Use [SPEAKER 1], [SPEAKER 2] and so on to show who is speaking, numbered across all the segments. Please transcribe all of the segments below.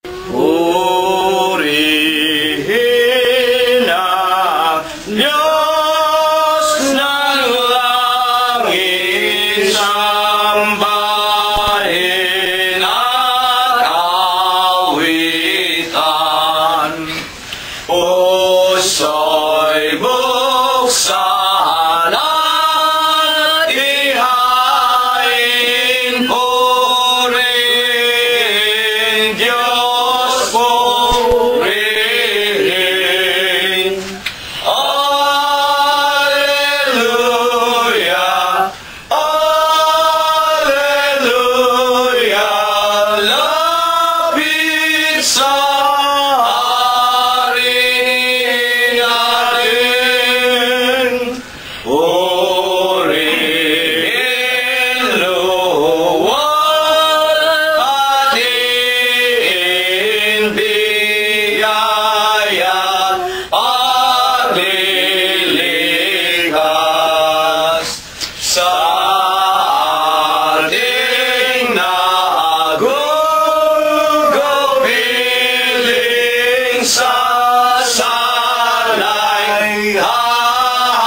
[SPEAKER 1] Purihin ang Diyos ng langit, sambahin at awitan. Puso'y buksan at ihain, purihin Diyos, purihin. Alleluia, alleluia, lapit sa hari natin. Purihin luwal ating biyaya at lilikas sa ating nagugupiling sasanay hahanguin.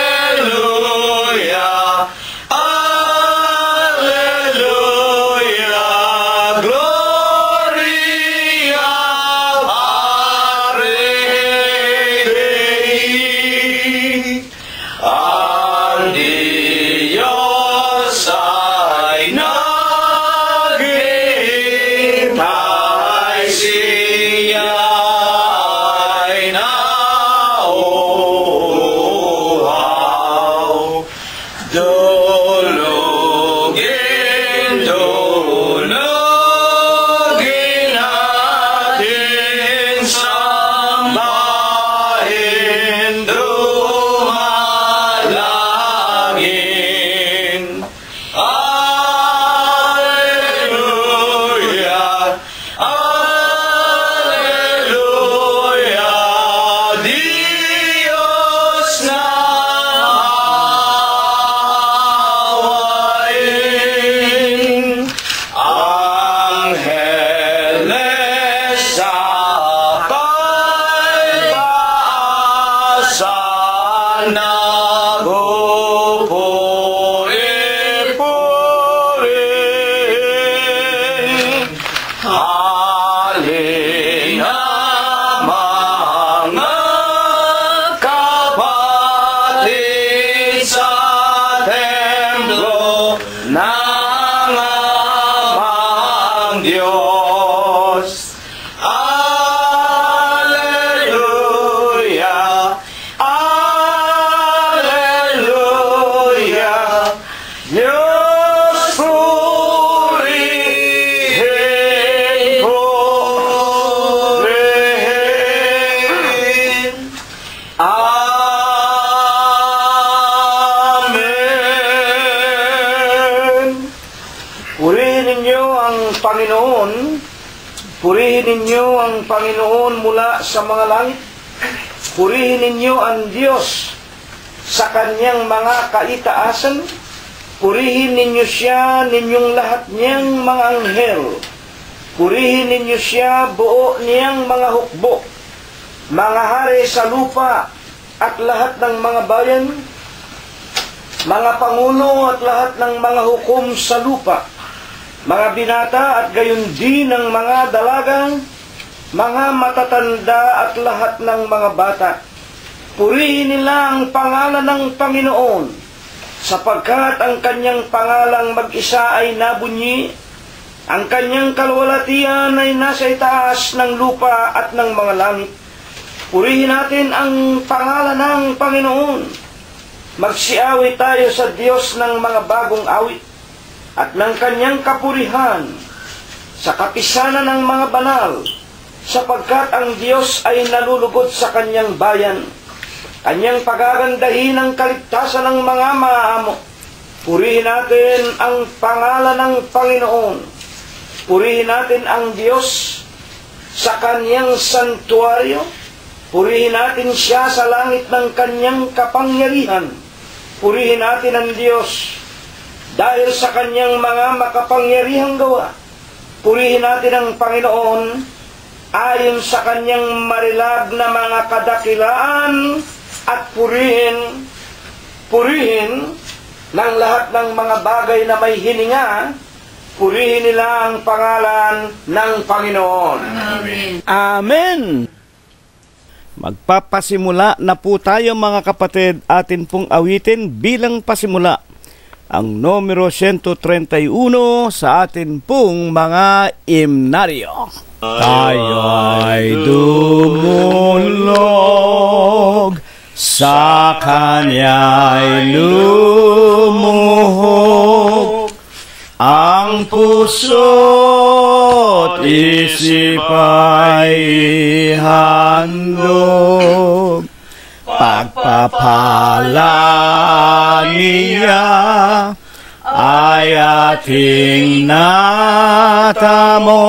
[SPEAKER 1] Alleluia, alleluia, gloria Patri Dei. Ang Diyos ay naghihintay, siya ay nauuhaw. Dulugin, dulugin natin, sambahin, dumalangin. Alleluia, alleluia, Diyos na awayin. Angeles sa pag-asa nagpupuri-puri. Halina mga kapatid sa templo ng amang Diyos. Alleluia, alleluia, Diyos purihin, purihin. Amen. Purihin ninyo ang Panginoon. Purihin ninyo ang Panginoon mula sa mga langit. Purihin ninyo ang Diyos sa kanyang mga kaitaasan. Purihin ninyo siya, ninyong lahat niyang mga anghel. Purihin ninyo siya, buo niyang mga hukbo, mga hari sa lupa at lahat ng mga bayan, mga pangulo at lahat ng mga hukom sa lupa, mga binata at gayon din ng mga dalagang, mga matatanda at lahat ng mga bata. Purihin nila ang pangalan ng Panginoon, sapagkat ang kanyang pangalang mag-isa ay nabunyi, ang kanyang kalwalatian ay nasa itaas ng lupa at ng mga langit. Purihin natin ang pangalan ng Panginoon. Magsiawit tayo sa Diyos ng mga bagong awit at ng kanyang kapurihan sa kapisanan ng mga banal, sapagkat ang Diyos ay nalulugod sa kanyang bayan. Kanyang pagagandahin ang kaligtasan ng mga maamo. Purihin natin ang pangalan ng Panginoon. Purihin natin ang Diyos sa kanyang santuaryo. Purihin natin siya sa langit ng kanyang kapangyarihan. Purihin natin ang Diyos dahil sa kanyang mga makapangyarihang gawa. Purihin natin ang Panginoon ayon sa kanyang marilag na mga kadakilaan at purihin ng lahat ng mga bagay na may hininga. Purihin nila ang pangalan ng Panginoon.
[SPEAKER 2] Amen.
[SPEAKER 3] Amen! Magpapasimula na po tayo mga kapatid, atin pong awitin bilang pasimula ang numero 131 sa atin pong mga imnaryo. Tayo'y dumulog, sa Kanya'y lumuhog, ang puso't isip ay handog. Pagpapala niya ay ating natamo.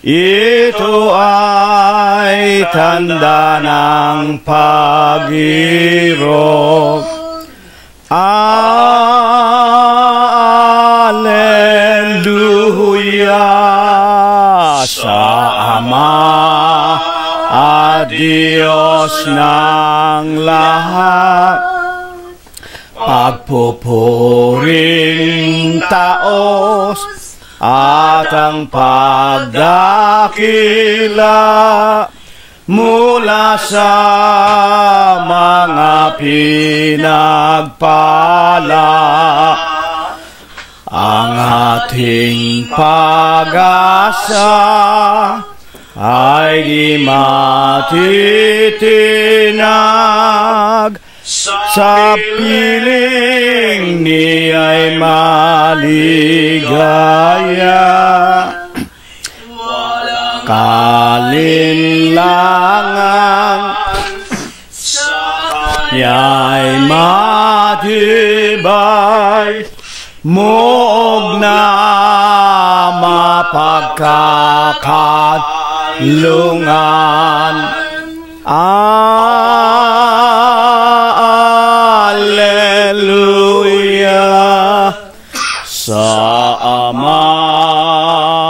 [SPEAKER 3] Ito ay tanda ng pag-irog. Alleluia sa Ama at Diyos ng lahat. Pagpupuring taos at ang pagdakila mula sa mga pinagpala. Ang ating pag-asa ay di matitinag, sa piling niya'y maligaya. Kalinlangan niya'y matibay, muog na mapagkakalungan. Alleluia sa Ama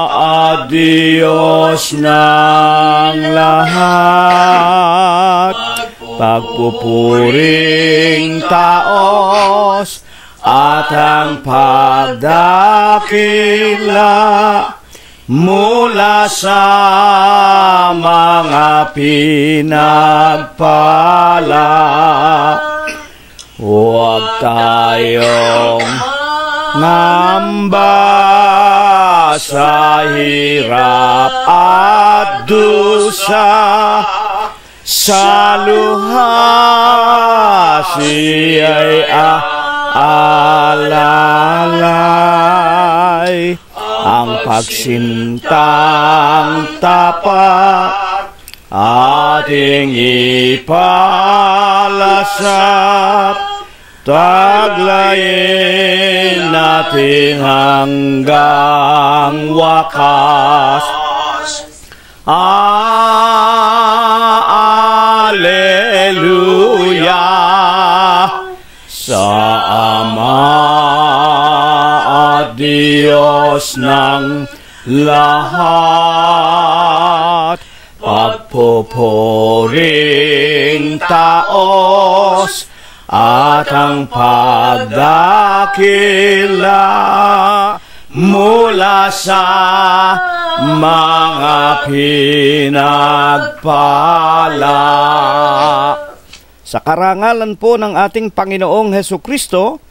[SPEAKER 3] at Diyos ng lahat. Pagpupuring taos at ang pagdakila mula sa mga pinagpala. Huwag tayong ngamba sa hirap at dusa, sa luha siya'y alalay. Ang pagsintang tapat ating ipalasap, taglayin natin hanggang wakas. Alleluia sa Ama at Diyos ng lahat. Pagpupuring taos at ang pagdakila mula sa mga pinagpala. Sa karangalan po ng ating Panginoong Hesukristo,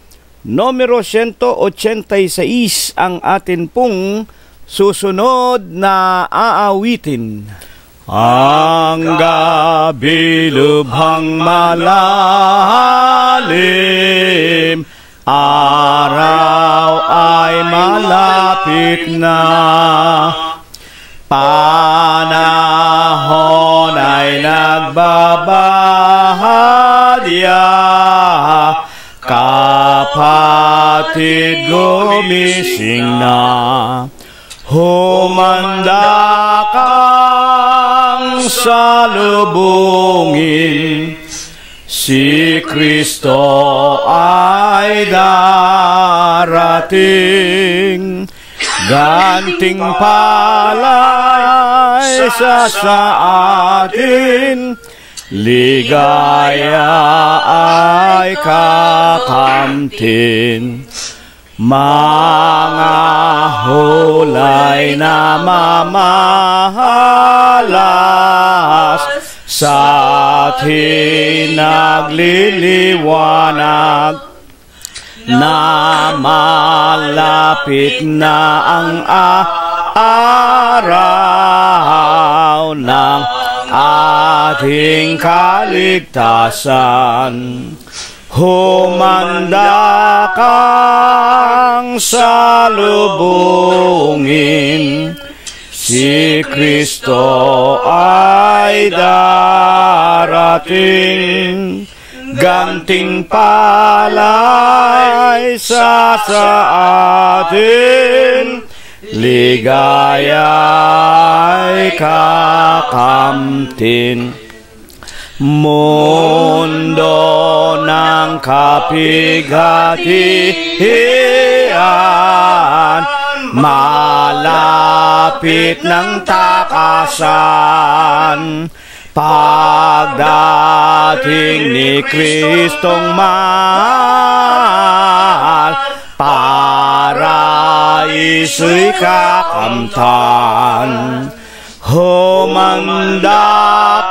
[SPEAKER 3] numero 186 ang atin pong susunod na aawitin. Ang gabi lubhang malalim, araw ay malapit na, panahon ay nagbabahadya. Kapatid, gumising na, humanda kang salubungin, si Kristo ay darating. ating ganting palay sa atin, ligaya ay kakamtin. Mga hulay na mamahalas sa atin nagliliwanag, na malapit na ang araw ng ating kaligtasan. Humanda kang salubungin, si Kristo ay darating. Ganting palay sa atin, ligaya ay kakamtin. Mundo ng kapighatian, malapit ng takasan. Pagdating ni Kristong mahal, paraiso'y kakamtan. Humanda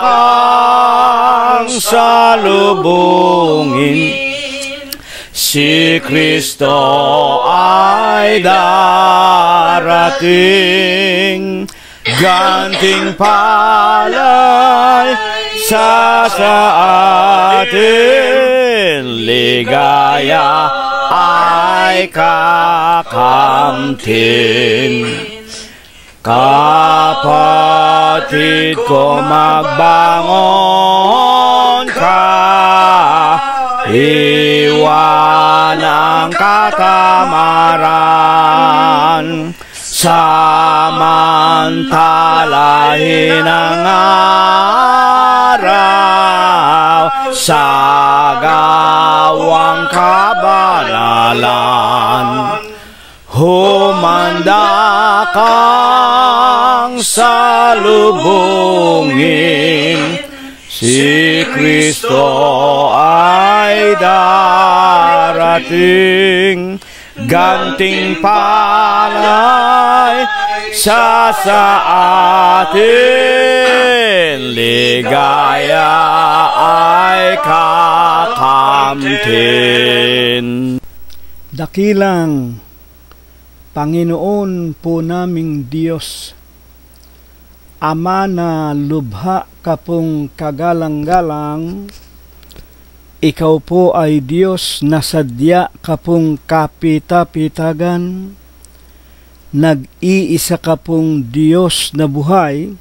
[SPEAKER 3] kang salubungin, si Kristo ay darating. Ganting palay sa atin, ligaya ay kakamtin. Kapatid ko, magbangon ka, iwan ang katamaran, samantalahin ang araw sa gawang kabanalan. Humanda kang salubungin, si Kristo ay darating. Ganting palay sa atin, ligaya ay kakamtin. Dakilang Panginoon po naming Diyos, Ama na lubha ka pong kagalang-galang, ikaw po ay Diyos na sadya ka pong kapita-pitagan, nag-iisa ka pong Diyos na buhay,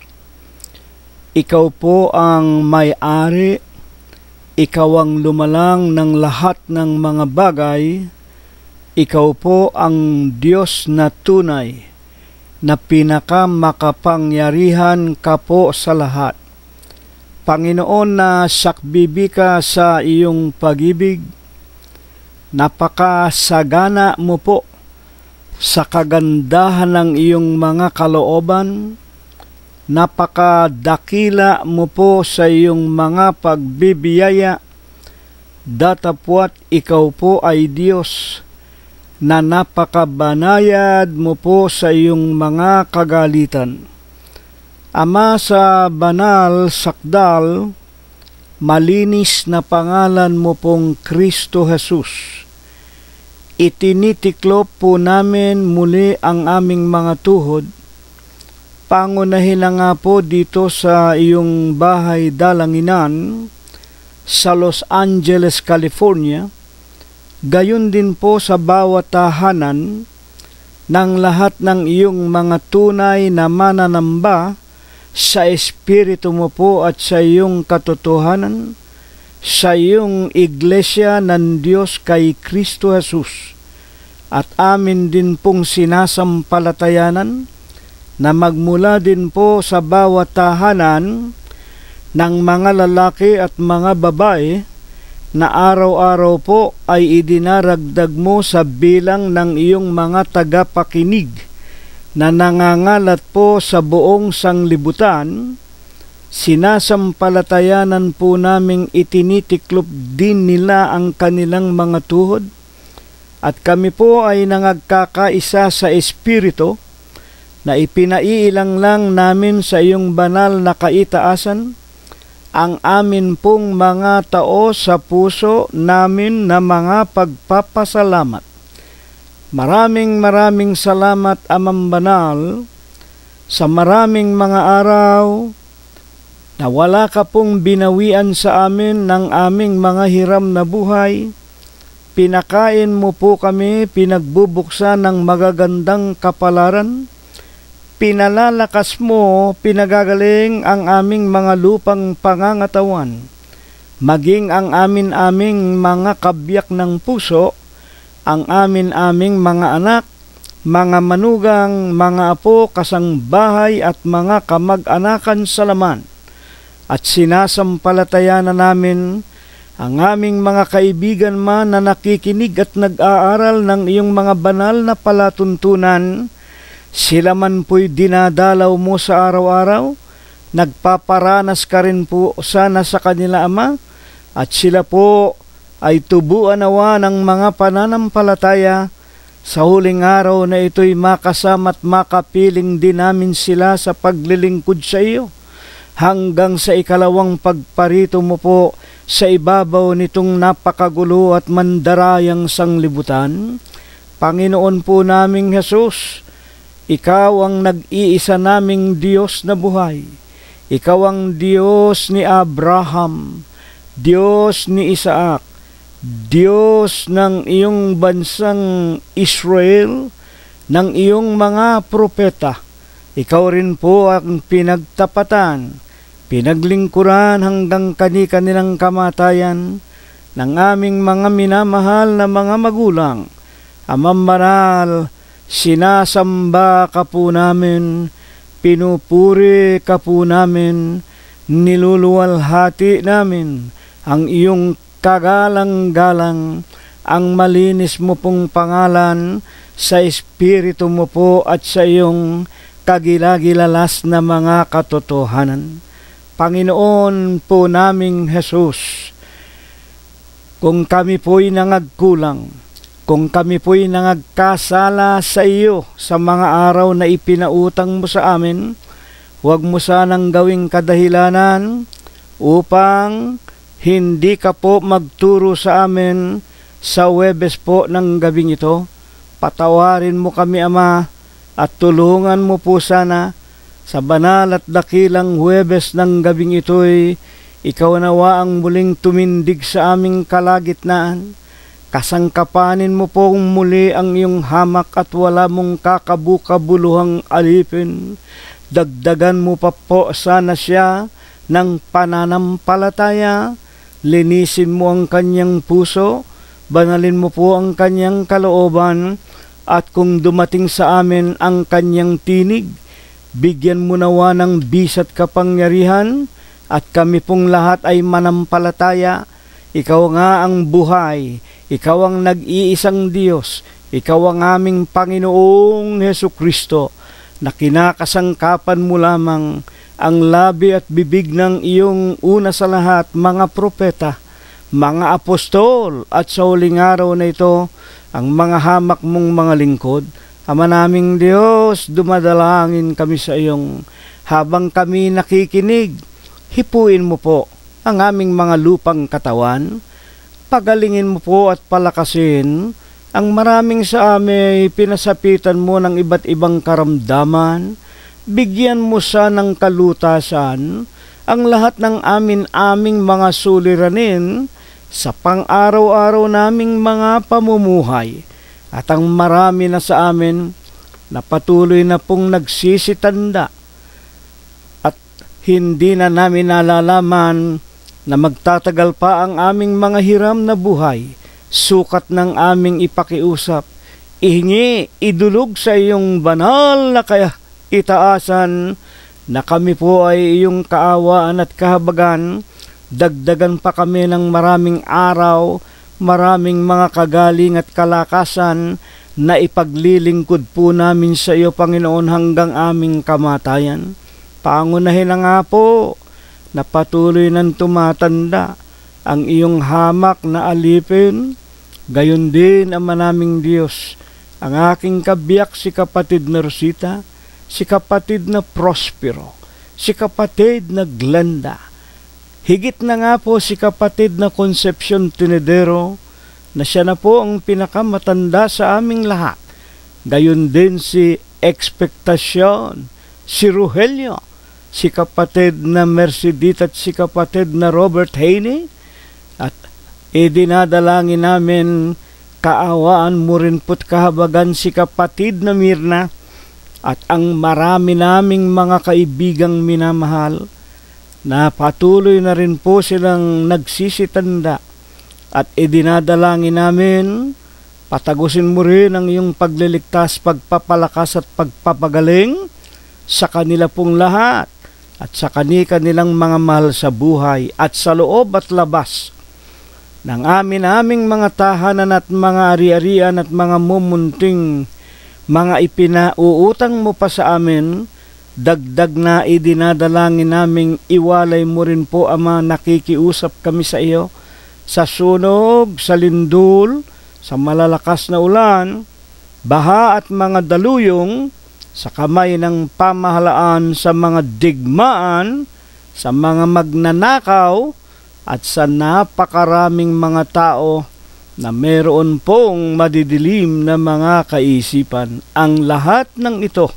[SPEAKER 3] ikaw po ang may-ari, ikaw ang lumalang ng lahat ng mga bagay, ikaw po ang Diyos na tunay, na pinakamakapangyarihan ka po sa lahat. Panginoon, na sakbibi ka sa iyong pag-ibig, napakasagana mo po sa kagandahan ng iyong mga kalooban, napakadakila mo po sa iyong mga pagbibiyaya, datapwat ikaw po ay Diyos, na napakabanayad mo po sa iyong mga kagalitan. Ama, sa banal sakdal, malinis na pangalan mo pong Kristo Jesus, itinitiklop po namin muli ang aming mga tuhod. Pangunahin na nga po dito sa iyong bahay dalanginan sa Los Angeles, California, gayon din po sa bawat tahanan ng lahat ng iyong mga tunay na mananamba sa Espiritu mo po at sa iyong katotohanan, sa iyong iglesia ng Diyos kay Kristo Jesus. At amin din pong sinasampalatayanan na magmula din po sa bawat tahanan ng mga lalaki at mga babae na araw-araw po ay idinaragdag mo sa bilang ng iyong mga tagapakinig na nangangalat po sa buong sanglibutan. Sinasampalatayanan po naming itinitiklop din nila ang kanilang mga tuhod, at kami po ay nangagkakaisa sa Espiritu na ipinaiilang lang namin sa iyong banal na kaitaasan ang amin pong mga tao sa puso namin na mga pagpapasalamat. Maraming salamat, Amang Banal, sa maraming mga araw na wala ka pong binawian sa amin ng aming mga hiram na buhay. Pinakain mo po kami, pinagbubuksan ng magagandang kapalaran. Pinalalakas mo, pinagagaling ang aming mga lupang pangangatawan, maging ang aming mga kabiyak ng puso, ang aming mga anak, mga manugang, mga apo, kasangbahay at mga kamag-anakan sa laman. At sinasampalatayanan namin ang aming mga kaibigan man na nakikinig at nag-aaral ng iyong mga banal na palatuntunan. Sila man po'y dinadalaw mo sa araw-araw, nagpaparanas ka rin po sana sa kanila, Ama, at sila po ay tubuan nawa ng mga pananampalataya. Sa huling araw na ito'y makasama at makapiling din namin sila sa paglilingkod sa iyo, hanggang sa ikalawang pagparito mo po sa ibabaw nitong napakagulo at mandarayang sanglibutan. Panginoon po naming Jesus, Ikaw ang nag-iisa naming Diyos na buhay. Ikaw ang Diyos ni Abraham, Diyos ni Isaac, Diyos ng iyong bansang Israel, ng iyong mga propeta. Ikaw rin po ang pinagtapatan, pinaglingkuran hanggang kani-kanilang kamatayan ng aming mga minamahal na mga magulang. Amang Banal, sinasamba ka po namin, pinupuri ka po namin, niluluwalhati namin ang iyong kagalang-galang, ang malinis mo pong pangalan sa Espiritu mo po at sa iyong kagilagilalas na mga katotohanan. Panginoon po naming Jesus, kung kami po'y nangagkulang, kung kami po'y nangagkasala sa iyo sa mga araw na ipinautang mo sa amin, huwag mo sanang gawing kadahilanan upang hindi ka po magturo sa amin sa Huwebes po ng gabing ito. Patawarin mo kami, Ama, at tulungan mo po sana sa banal at dakilang Huwebes ng gabing ito'y ikaw nawa ang muling tumindig sa aming kalagitnaan. Kasangkapanin mo pong muli ang iyong hamak at wala mong kakabukabuluhang alipin. Dagdagan mo pa po sana siya ng pananampalataya. Linisin mo ang kanyang puso, banalin mo po ang kanyang kalooban, at kung dumating sa amin ang kanyang tinig, bigyan mo nawa ng bisat kapangyarihan, at kami pong lahat ay manampalataya. Ikaw nga ang buhay, ikaw ang nag-iisang Diyos, ikaw ang aming Panginoong Hesukristo, na kinakasangkapan mo lamang ang labi at bibig ng iyong una sa lahat mga propeta, mga apostol, at sa huling araw na ito, ang mga hamak mong mga lingkod. Ama naming Diyos, dumadalangin kami sa iyong habang kami nakikinig. Hipuin mo po ang aming mga lupang katawan, pagalingin mo po at palakasin ang maraming sa amin pinasapitan mo ng iba't ibang karamdaman. Bigyan mo sa ng kalutasan ang lahat ng aming mga suliranin sa pang-araw-araw naming mga pamumuhay. At ang marami na sa amin na patuloy na pong nagsisitanda at hindi na namin nalalaman na magtatagal pa ang aming mga hiram na buhay, sukat ng aming ipakiusap, ihingi, idulog sa iyong banal na itaasan na kami po ay iyong kaawaan at kahabagan, Dagdagan pa kami ng maraming araw, maraming mga kagaling at kalakasan na ipaglilingkod po namin sa iyo, Panginoon, hanggang aming kamatayan. Pangunahin na nga po na patuloy nang tumatanda ang iyong hamak na alipin. Gayon din, Ama naming Diyos, ang aking kabiyak si kapatid na Rosita, si kapatid na Prospero, si kapatid na Glenda, higit na nga po si kapatid na Concepcion Tinedero, na siya na po ang pinakamatanda sa aming lahat. Gayon din si Expectacion, si Rogelio, si kapatid na Mercedita at si kapatid na Robert Haney. At idinadalangin namin kaawaan mo rin po't kahabagan si kapatid na Mirna at ang marami naming mga kaibigang minamahal na patuloy na rin po silang nagsisitanda. At idinadalangin namin, patagusin mo rin ang iyong pagliligtas, pagpapalakas at pagpapagaling sa kanila pong lahat at sa kanilang mga mahal sa buhay at sa loob at labas ng aming mga tahanan at mga ari-arian at mga mumunting mga ipinauutang mo pa sa amin. Dagdag na idinadalangin naming iwalay mo rin po, Ama, nakikiusap kami sa iyo sa sunog, sa lindol, sa malalakas na ulan, baha at mga daluyong, sa kamay ng pamahalaan, sa mga digmaan, sa mga magnanakaw, at sa napakaraming mga tao na meron pong madidilim na mga kaisipan. Ang lahat ng ito,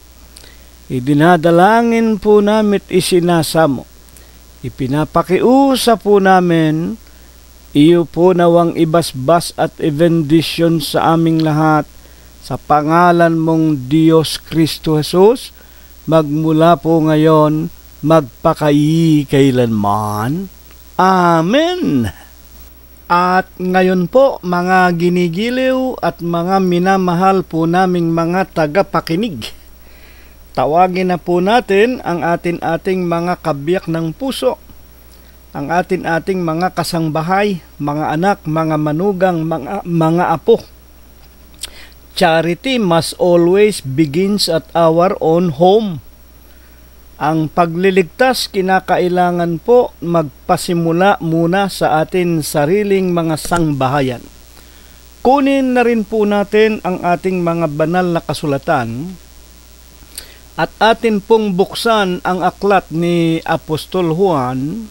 [SPEAKER 3] idinadalangin po namin at isinasamo. Ipinapakiusap po namin, iyo po nawang ibasbas at ibendisyon sa aming lahat sa pangalan mong Diyos Kristo Jesus, magmula po ngayon, magpakailanman. Amen. At ngayon po, mga ginigiliw at mga minamahal po naming mga tagapakinig, tawagin na po natin ang ating mga kabiyak ng puso, ang ating mga kasangbahay, mga anak, mga manugang, mga apo. Charity must always begins at our own home. Ang pagliligtas kinakailangan po magpasimula muna sa atin sariling mga sangbahayan. Kunin na rin po natin ang ating mga banal na kasulatan at atin pong buksan ang aklat ni Apostol Juan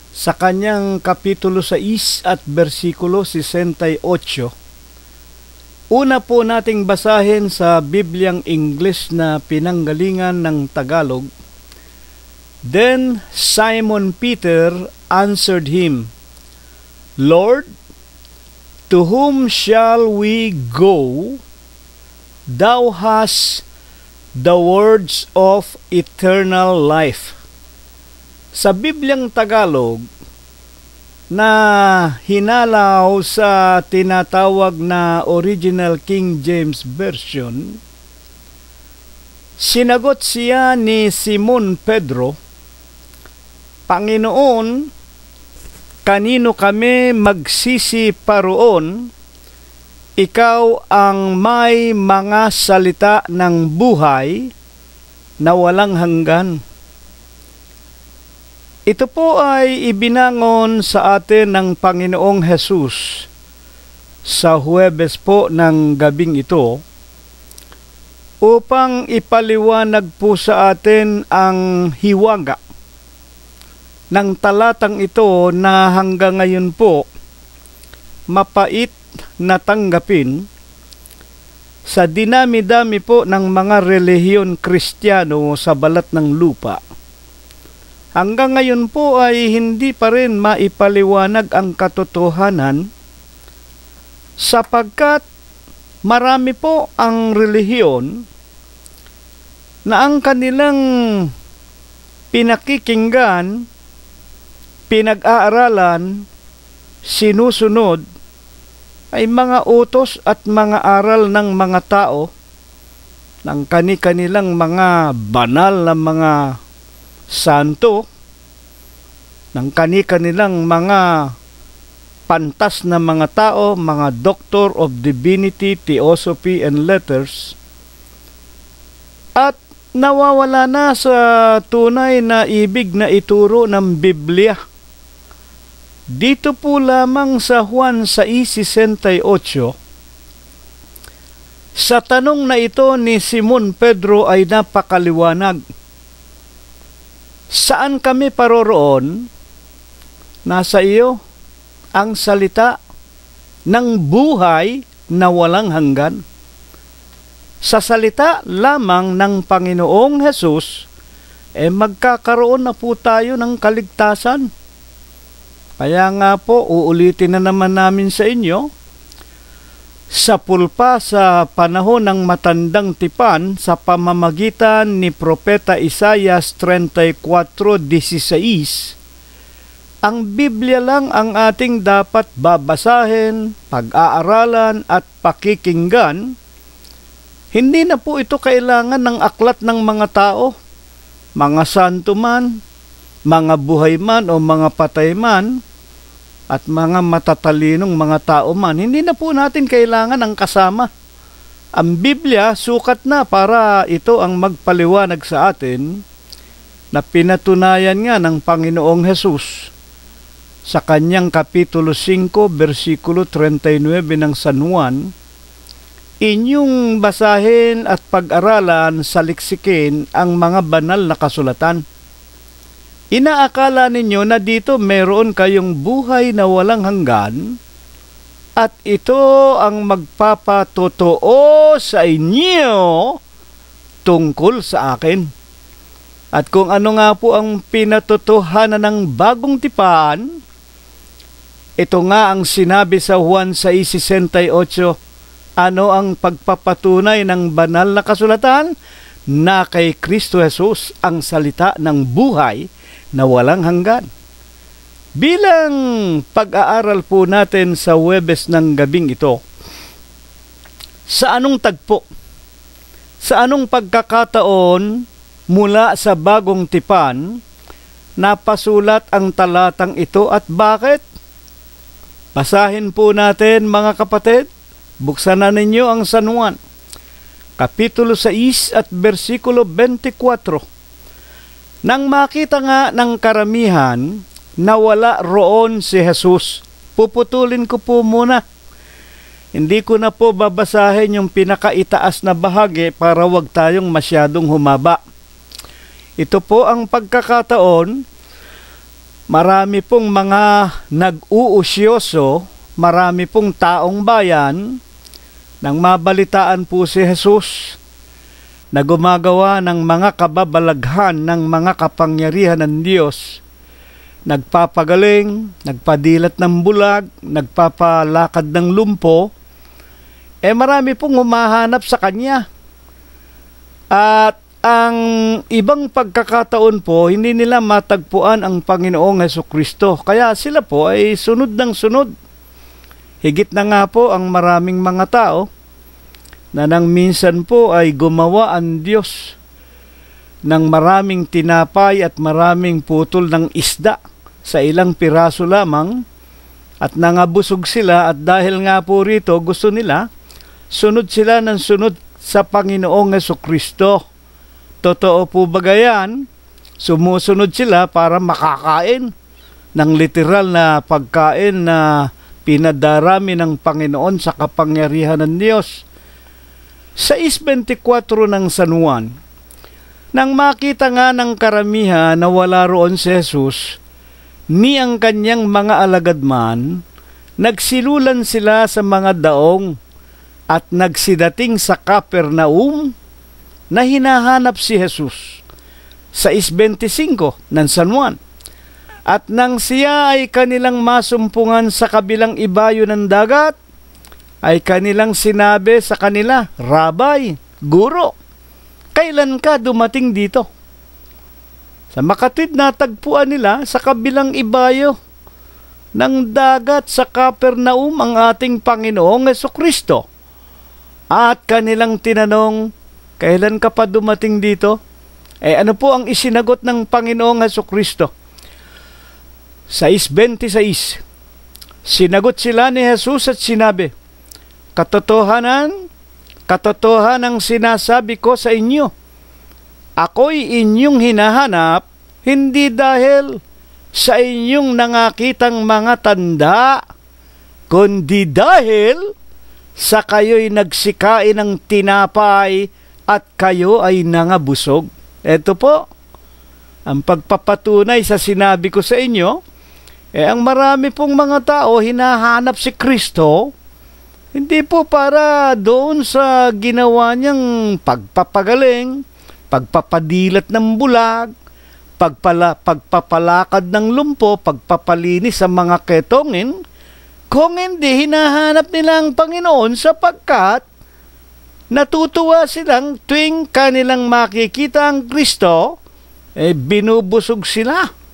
[SPEAKER 3] sa kanyang kapitulo 6 at versikulo 68. Una po nating basahin sa Bibliang English na pinanggalingan ng Tagalog. Then Simon Peter answered him, Lord, to whom shall we go? Thou hast the words of eternal life. Sa Bibliang Tagalog, na hinalaw sa tinatawag na Original King James Version, sinagot siya ni Simon Pedro, Panginoon, kanino kami magsisiparoon? Ikaw ang may mga salita ng buhay na walang hanggan. Ito po ay ibinangon sa atin ng Panginoong Hesus sa Huwebes po ng gabing ito upang ipaliwanag po sa atin ang hiwaga ng talatang ito na hanggang ngayon po mapait na tanggapin sa dinami-dami po ng mga relihiyon Kristiyano sa balat ng lupa. Hanggang ngayon po ay hindi pa rin maipaliwanag ang katotohanan sapagkat marami po ang relihiyon na ang kanilang pinakikinggan, pinag-aaralan, sinusunod ay mga utos at mga aral ng mga tao ng kani-kanilang mga banal na mga santo ng kani-kanilang mga pantas na mga tao, mga Doctor of Divinity, Theosophy, and Letters, at nawawala na sa tunay na ibig na ituro ng Biblia. Dito po lamang sa Juan 6:68, sa tanong na ito ni Simon Pedro ay napakaliwanag. Saan kami paroroon? Nasa iyo ang salita ng buhay na walang hanggan. Sa salita lamang ng Panginoong Hesus, magkakaroon na po tayo ng kaligtasan. Kaya nga po, uulitin na naman namin sa inyo, sa pulpa sa panahon ng matandang tipan sa pamamagitan ni Propeta Isaias 34:16, ang Biblia lang ang ating dapat babasahin, pag-aaralan at pakikinggan. Hindi na po ito kailangan ng aklat ng mga tao, mga santo man, mga buhay man o mga patay man, at mga matatalinong mga tao man. Hindi na po natin kailangan ang kasama. Ang Biblia sukat na para ito ang magpaliwanag sa atin na pinatunayan nga ng Panginoong Hesus sa kanyang Kapitulo 5, versikulo 39 ng San Juan. Inyong basahin at pag-aralan, saliksikin ang mga banal na kasulatan. Inaakala ninyo na dito meron kayong buhay na walang hanggan at ito ang magpapatotoo sa inyo tungkol sa akin. At kung ano nga po ang pinatotohanan ng bagong tipan, ito nga ang sinabi sa Juan 6:68, ano ang pagpapatunay ng banal na kasulatan? Na kay Kristo Jesus ang salita ng buhay na walang hanggan. Bilang pag-aaral po natin sa Huwebes ng gabing ito, sa anong tagpo, sa anong pagkakataon mula sa bagong tipan napasulat ang talatang ito at bakit? Basahin po natin mga kapatid. Buksan na ninyo ang San Juan, Kapitulo 6 at versikulo 24. Nang makita nga ng karamihan na wala roon si Jesus, puputulin ko po muna. Hindi ko na po babasahin yung pinakaitaas na bahagi para wag tayong masyadong humaba. Ito po ang pagkakataon, marami pong mga nag-uusyoso, marami pong taong bayan, nang mabalitaan po si Jesus na gumagawa ng mga kababalaghan ng mga kapangyarihan ng Diyos, nagpapagaling, nagpadilat ng bulag, nagpapalakad ng lumpo, marami pong humahanap sa Kanya. At ang ibang pagkakataon po, hindi nila matagpuan ang Panginoong Hesukristo. Kaya sila po ay sunod ng sunod. Higit na nga po ang maraming mga tao na nang minsan po ay gumawa ang Diyos ng maraming tinapay at maraming putol ng isda sa ilang piraso lamang at nangabusog sila at dahil nga po rito gusto nila, sunod sila ng sunod sa Panginoong Hesukristo. Totoo po ba yan? Sumusunod sila para makakain ng literal na pagkain na pinadarami ng Panginoon sa kapangyarihan ng Diyos. Sa 6:24 ng San Juan, nang makita nga ng karamihan na wala roon si Jesus, ni ang kanyang mga alagad man, nagsilulan sila sa mga daong at nagsidating sa Capernaum na hinahanap si Jesus. Sa 6:25 ng San Juan, at nang siya ay kanilang masumpungan sa kabilang ibayo ng dagat, ay kanilang sinabi sa kanila, Rabay, Guro, kailan ka dumating dito? Sa makatwid na tagpuan nila sa kabilang ibayo ng dagat sa Capernaum ang ating Panginoong Hesukristo. At kanilang tinanong, kailan ka pa dumating dito? Ano po ang isinagot ng Panginoong Hesukristo? 6:26, sinagot sila ni Jesus at sinabi, katotohanan sinasabi ko sa inyo, ako'y inyong hinahanap, hindi dahil sa inyong nangakitang mga tanda, kundi dahil sa kayo'y nagsikain ng tinapay at kayo ay nangabusog. Ito po, ang pagpapatunay sa sinabi ko sa inyo, ang marami pong mga tao hinahanap si Kristo, hindi po para doon sa ginawa niyang pagpapagaling, pagpapadilat ng bulag, pagpapalakad ng lumpo, pagpapalinis sa mga ketongin, kung hindi hinahanap nila ang Panginoon sapagkat natutuwa silang tuwing kanilang makikita ang Kristo, binubusog sila.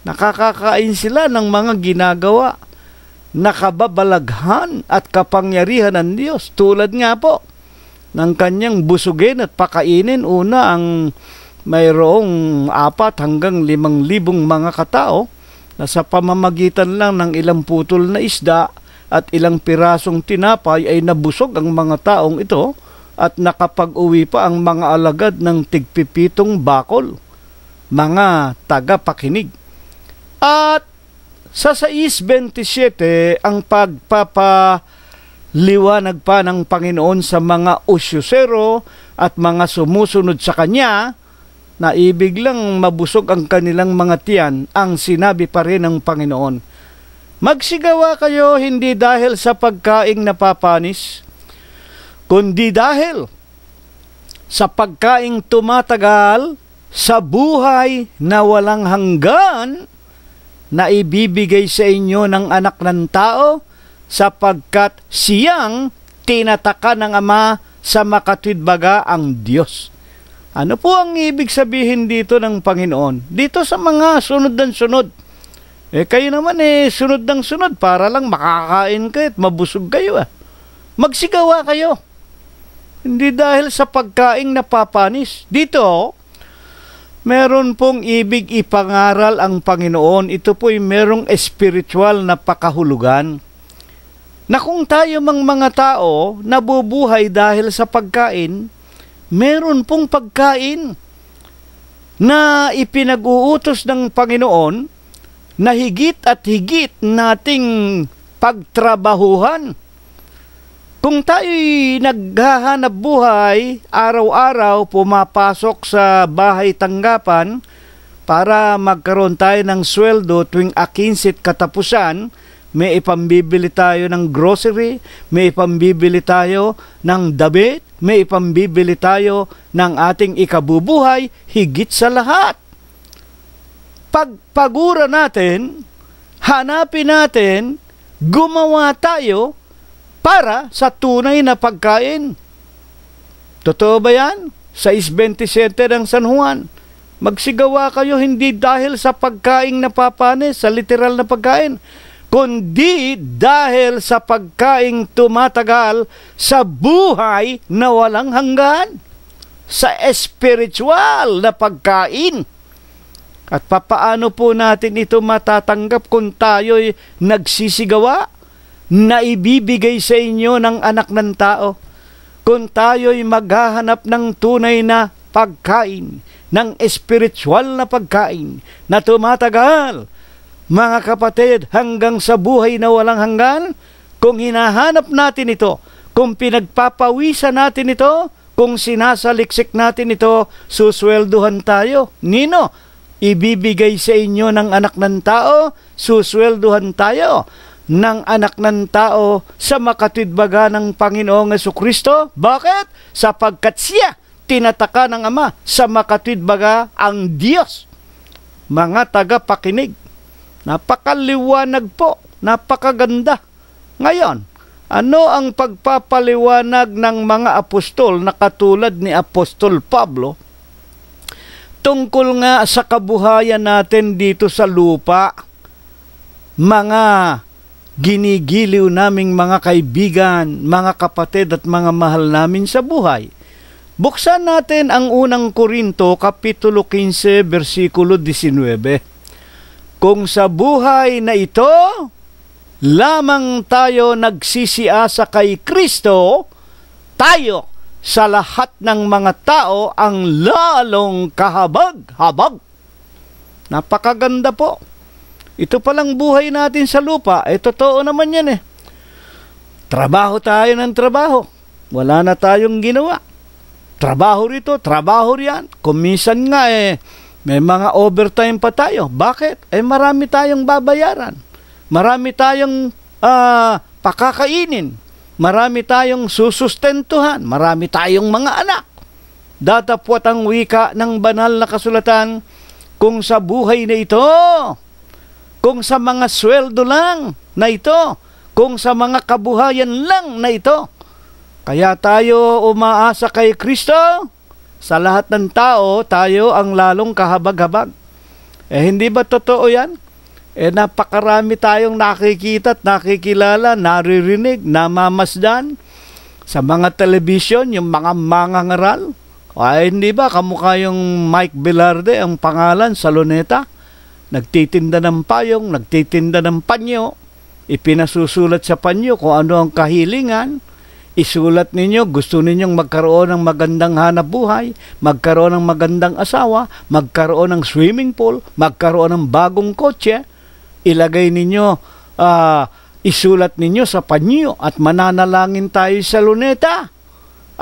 [SPEAKER 3] Nakakakain sila ng mga ginagawa, nakababalaghan at kapangyarihan ng Diyos. Tulad nga po ng kanyang busugin at pakainin. Una, ang mayroong 4 hanggang 5,000 mga katao na sa pamamagitan lang ng ilang putol na isda at ilang pirasong tinapay ay nabusog ang mga taong ito at nakapag-uwi pa ang mga alagad ng tig-7 bakol, mga tagapakinig. At sa 6:27, ang pagpapaliwanag pa ng Panginoon sa mga usyusero at mga sumusunod sa Kanya, na ibig lang mabusog ang kanilang mga tiyan, ang sinabi pa rin ng Panginoon, magsigawa kayo hindi dahil sa pagkaing napapanis, kundi dahil sa pagkaing tumatagal sa buhay na walang hanggan na ibibigay sa inyo ng Anak ng Tao, sapagkat siyang tinataka ng Ama sa makatwidbaga ang Diyos. Ano po ang ibig sabihin dito ng Panginoon? Dito sa mga sunod ng sunod. Kayo naman sunod ng sunod para lang makakain kayo at mabusog kayo. Magsigawa kayo. Hindi dahil sa pagkaing napapanis. Dito, meron pong ibig ipangaral ang Panginoon. Ito po'y merong espiritual na pakahulugan. Na kung tayo mga tao nabubuhay dahil sa pagkain, meron pong pagkain na ipinag-uutos ng Panginoon na higit at higit nating pagtrabahuhan. Kung tayo'y naghahanap buhay, araw-araw pumapasok sa bahay tanggapan para magkaroon tayo ng sweldo tuwing 15 katapusan, may ipambibili tayo ng grocery, may ipambibili tayo ng damit, may ipambibili tayo ng ating ikabubuhay, higit sa lahat. Pagpagura natin, hanapin natin, gumawa tayo para sa tunay na pagkain. Totoo ba yan? Sa 6:27 ng San Juan, magsigawa kayo hindi dahil sa pagkaing napapanis, sa literal na pagkain, kundi dahil sa pagkaing tumatagal sa buhay na walang hanggan, sa espiritual na pagkain. At papaano po natin ito matatanggap kung tayo'y nagsisigawa na ibibigay sa inyo ng Anak ng Tao? Kung tayo'y maghahanap ng tunay na pagkain, ng espiritual na pagkain na tumatagal, mga kapatid, hanggang sa buhay na walang hanggan, kung hinahanap natin ito, kung pinagpapawisan natin ito, kung sinasaliksik natin ito, suswelduhan tayo. Nino? Ibibigay sa inyo ng Anak ng Tao, suswelduhan tayo ng Anak ng Tao sa makatwidbaga ng Panginoong Jesucristo. Bakit? Sapagkat siya tinataka ng Ama sa makatwidbaga ang Diyos. Mga tagapakinig, napakaliwanag po, napakaganda. Ngayon, ano ang pagpapaliwanag ng mga apostol na katulad ni Apostol Pablo tungkol nga sa kabuhayan natin dito sa lupa? Mga ginigiliw naming mga kaibigan, mga kapatid at mga mahal namin sa buhay. Buksan natin ang unang Korinto, Kapitulo 15, versikulo 19. Kung sa buhay na ito lamang tayo nagsisiasa kay Kristo, tayo sa lahat ng mga tao ang lalong kahabag-habag. Napakaganda po. Ito palang buhay natin sa lupa, totoo naman yan Trabaho tayo ng trabaho. Wala na tayong ginawa. Trabaho rito, trabaho riyan. Kumisan nga may mga overtime pa tayo. Bakit? Marami tayong babayaran. Marami tayong pakakainin. Marami tayong susustentuhan. Marami tayong mga anak. Datapwat ang wika ng banal na kasulatan, kung sa buhay na ito, kung sa mga sweldo lang na ito, kung sa mga kabuhayan lang na ito. Kaya tayo umaasa kay Kristo, sa lahat ng tao, tayo ang lalong kahabag-habag. Hindi ba totoo yan? Napakarami tayong nakikita at nakikilala, naririnig, namamasdan sa mga telebisyon, yung mga mangangaral. Hindi ba kamukha yung Mike Velarde, ang pangalan sa Luneta? Nagtitinda ng payong, nagtitinda ng panyo, ipinasusulat sa panyo kung ano ang kahilingan. Isulat ninyo, gusto ninyong magkaroon ng magandang hanap buhay, magkaroon ng magandang asawa, magkaroon ng swimming pool, magkaroon ng bagong kotse. Ilagay ninyo, isulat ninyo sa panyo at mananalangin tayo sa Luneta.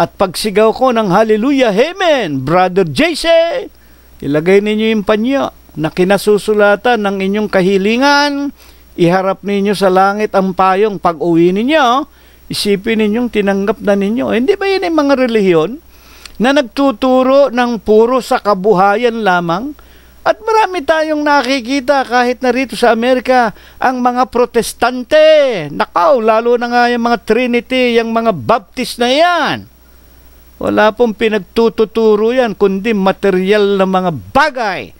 [SPEAKER 3] At pagsigaw ko ng hallelujah, amen, Brother JC, ilagay ninyo yung panyo na kinasusulatan ng inyong kahilingan. Iharap ninyo sa langit ang payong pag-uwi ninyo. Isipin ninyong tinanggap na ninyo. Hindi ba yun yung mga relihiyon na nagtuturo ng puro sa kabuhayan lamang? At marami tayong nakikita kahit narito sa Amerika, ang mga protestante. Nakaw, lalo na nga yung mga Trinity, yung mga Baptist na yan. Wala pong pinagtuturo yan, kundi material na mga bagay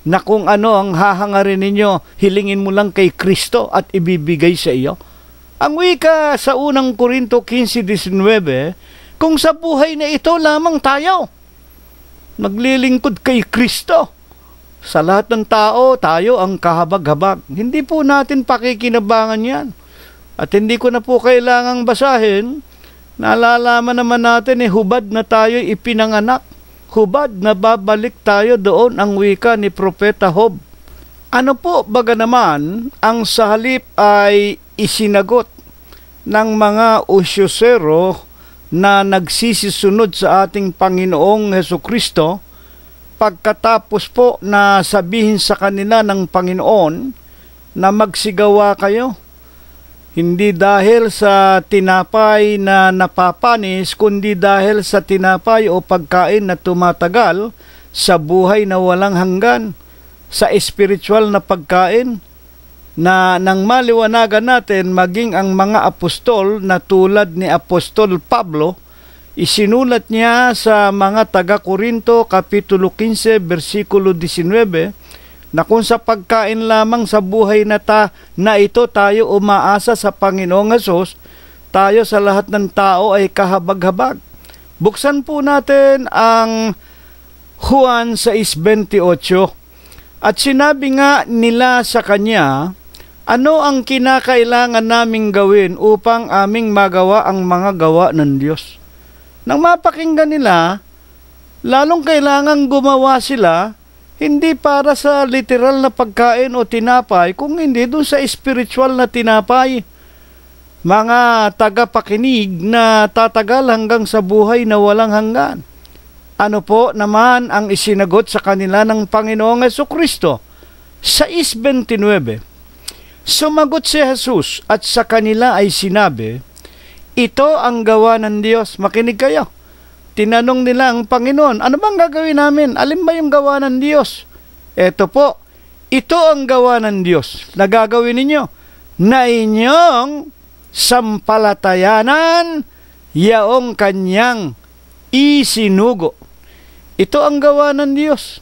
[SPEAKER 3] na kung ano ang hahangarin ninyo, hilingin mo lang kay Kristo at ibibigay sa iyo. Ang wika sa unang Korinto 15:19, kung sa buhay na ito lamang tayo maglilingkod kay Kristo, sa lahat ng tao, tayo ang kahabag-habag. Hindi po natin pakikinabangan yan. At hindi ko na po kailangang basahin. Nalalaman naman natin hubad na tayo ipinanganak. Hubad na babalik tayo doon, ang wika ni Propeta Job. Ano po baga naman ang sa halip ay isinagot ng mga usyosero na nagsisisunod sa ating Panginoong Hesukristo pagkatapos po na sabihin sa kanila ng Panginoon na magsigawa kayo? Hindi dahil sa tinapay na napapanis, kundi dahil sa tinapay o pagkain na tumatagal sa buhay na walang hanggan, sa espiritual na pagkain na nang maliwanagan natin maging ang mga apostol na tulad ni Apostol Pablo, isinulat niya sa mga taga-Korinto Kapitulo 15 versikulo 19 na kung sa pagkain lamang sa buhay na ito tayo umaasa sa Panginoong Hesus, tayo sa lahat ng tao ay kahabag-habag. Buksan po natin ang Juan 6:28. At sinabi nga nila sa kanya, ano ang kinakailangan naming gawin upang aming magawa ang mga gawa ng Diyos? Nang mapakinggan nila, lalong kailangang gumawa sila, hindi para sa literal na pagkain o tinapay, kung hindi doon sa spiritual na tinapay. Mga tagapakinig na tatagal hanggang sa buhay na walang hanggan. Ano po naman ang isinagot sa kanila ng Panginoong Hesukristo? 6:29. Sumagot si Jesus at sa kanila ay sinabi, ito ang gawa ng Diyos. Makinig kayo. Tinanong nila ang Panginoon, ano bang gagawin namin? Alin ba yung gawa ng Diyos? Eto po, ito ang gawa ng Diyos na gagawin ninyo, na inyong sampalatayanan yaong kanyang isinugo. Ito ang gawa ng Diyos.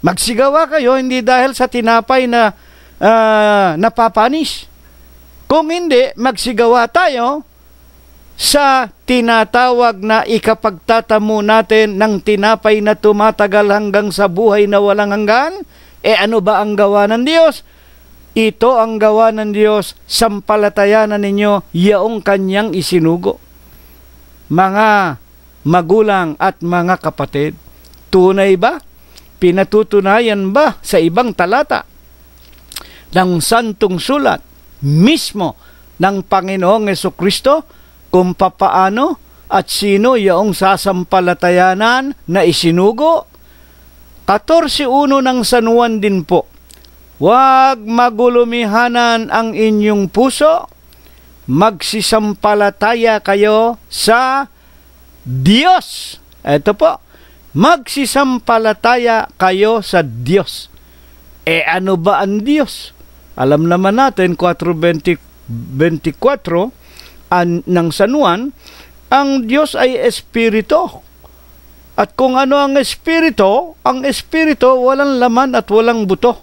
[SPEAKER 3] Magsigawa kayo, hindi dahil sa tinapay na napapanis. Kung hindi, magsigawa tayo sa tinatawag na ikapagtatamo natin ng tinapay na tumatagal hanggang sa buhay na walang hanggan. Ano ba ang gawa ng Diyos? Ito ang gawa ng Diyos, sampalatayanan ninyo yaong kanyang isinugo. Mga magulang at mga kapatid, tunay ba? Pinatutunayan ba sa ibang talata ng santong sulat mismo ng Panginoong Jesucristo kung papaano at sino yaong sasampalatayanan na isinugo? 14:1 ng San Juan din po, huwag magulumihanan ang inyong puso, magsisampalataya kayo sa Diyos. Ito po, magsisampalataya kayo sa Diyos. Ano ba ang Diyos? Alam naman natin, 4:24 ng San Juan, ang Diyos ay Espiritu. At kung ano ang Espiritu walang laman at walang buto.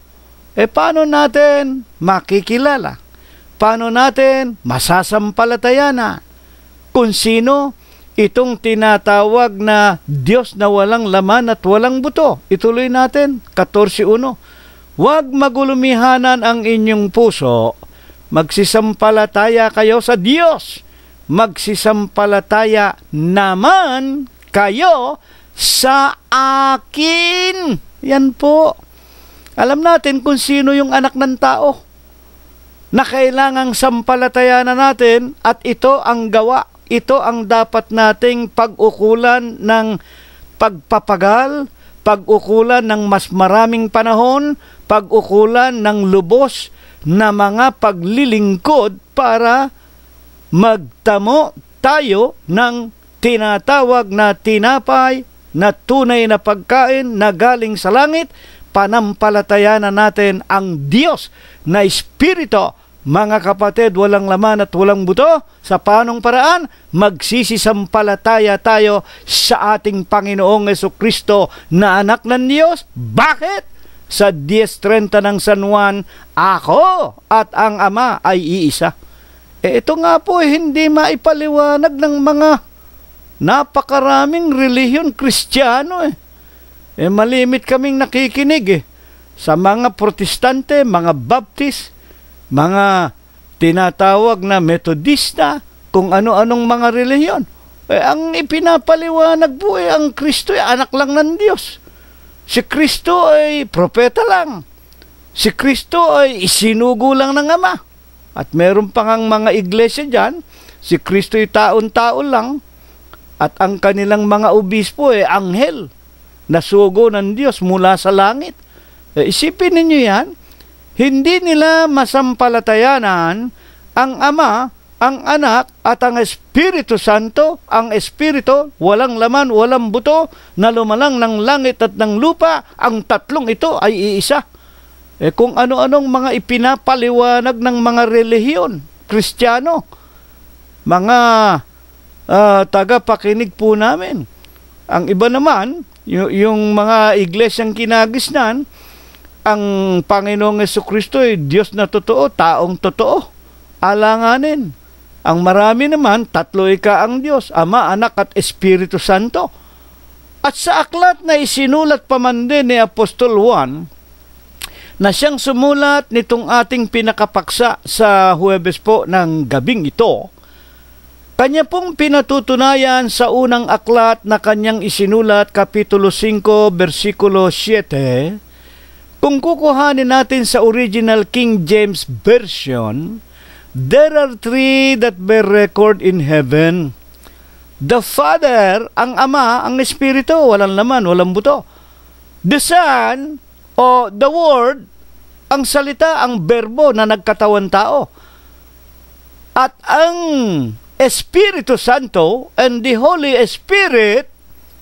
[SPEAKER 3] Paano natin makikilala? Paano natin masasampalatayanan kung sino itong tinatawag na Diyos na walang laman at walang buto? Ituloy natin, 14:1. Huwag magulumihanan ang inyong puso, magsisampalataya kayo sa Diyos. Magsisampalataya naman kayo sa akin. Yan po. Alam natin kung sino yung anak ng tao na kailangang sampalatayanan natin, at ito ang gawa. Ito ang dapat nating pag-ukulan ng pagpapagal, pag-ukulan ng mas maraming panahon, pag-ukulan ng lubos na mga paglilingkod para magtamo tayo ng tinatawag na tinapay na tunay na pagkain na galing sa langit. Panampalatayanan natin ang Diyos na Espiritu. Mga kapatid, walang laman at walang buto. Sa paanong paraan? Magsisisampalataya tayo sa ating Panginoong Jesucristo na anak ng Diyos. Bakit? Sa 10:30 ng San Juan, ako at ang Ama ay iisa. Ito nga po hindi maipaliwanag ng mga napakaraming relihiyon Kristiyano. Malimit kaming nakikinig sa mga Protestante, mga Baptist, mga tinatawag na Metodista, kung ano-anong mga relihiyon. Ang ipinapaliwanag po ang Kristo ay anak lang ng Diyos. Si Kristo ay propeta lang. Si Kristo ay isinugo lang ng Ama. At meron pa ngang mga iglesia dyan, si Kristo ay taon-taon lang, at ang kanilang mga obispo ay anghel na sugo ng Diyos mula sa langit. Isipin ninyo yan, hindi nila masampalatayanan ang Ama, ang Anak, at ang Espiritu Santo. Ang Espiritu, walang laman, walang buto, na lumalang ng langit at ng lupa. Ang tatlong ito ay iisa. Kung ano-anong mga ipinapaliwanag ng mga relihiyon Kristiyano, mga tagapakinig po namin. Ang iba naman, yung mga iglesyang kinagisnan, ang Panginoong Jesucristo ay Diyos na totoo, taong totoo. Alanganin. Ang marami naman, tatlo ika ang Diyos, Ama, Anak at Espiritu Santo. At sa aklat na isinulat pa man din ni Apostol Juan, na siyang sumulat nitong ating pinakapaksa sa Huwebes po ng gabing ito, kanya pong pinatutunayan sa unang aklat na kanyang isinulat, Kapitulo 5, versikulo 7, kung kukuhanin natin sa original King James Version, there are three that bear record in heaven. The Father, ang Ama, ang Espiritu, walang laman, walang buto. The Son, o the Word, ang salita, ang berbo na nagkatawan tao. At ang Espiritu Santo and the Holy Spirit.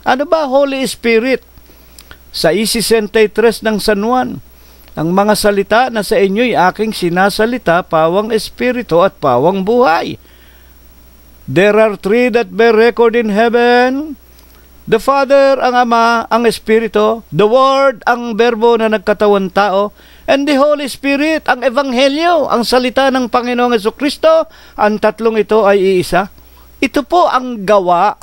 [SPEAKER 3] Ano ba Holy Spirit? Sa 63 ng San Juan, ang mga salita na sa inyo'y aking sinasalita, pawang Espiritu at pawang buhay. There are three that bear record in heaven. The Father, ang Ama, ang Espiritu, the Word, ang berbo na nagkatawan tao, and the Holy Spirit, ang Ebanghelyo, ang salita ng Panginoong Jesucristo. Ang tatlong ito ay iisa. Ito po ang gawa.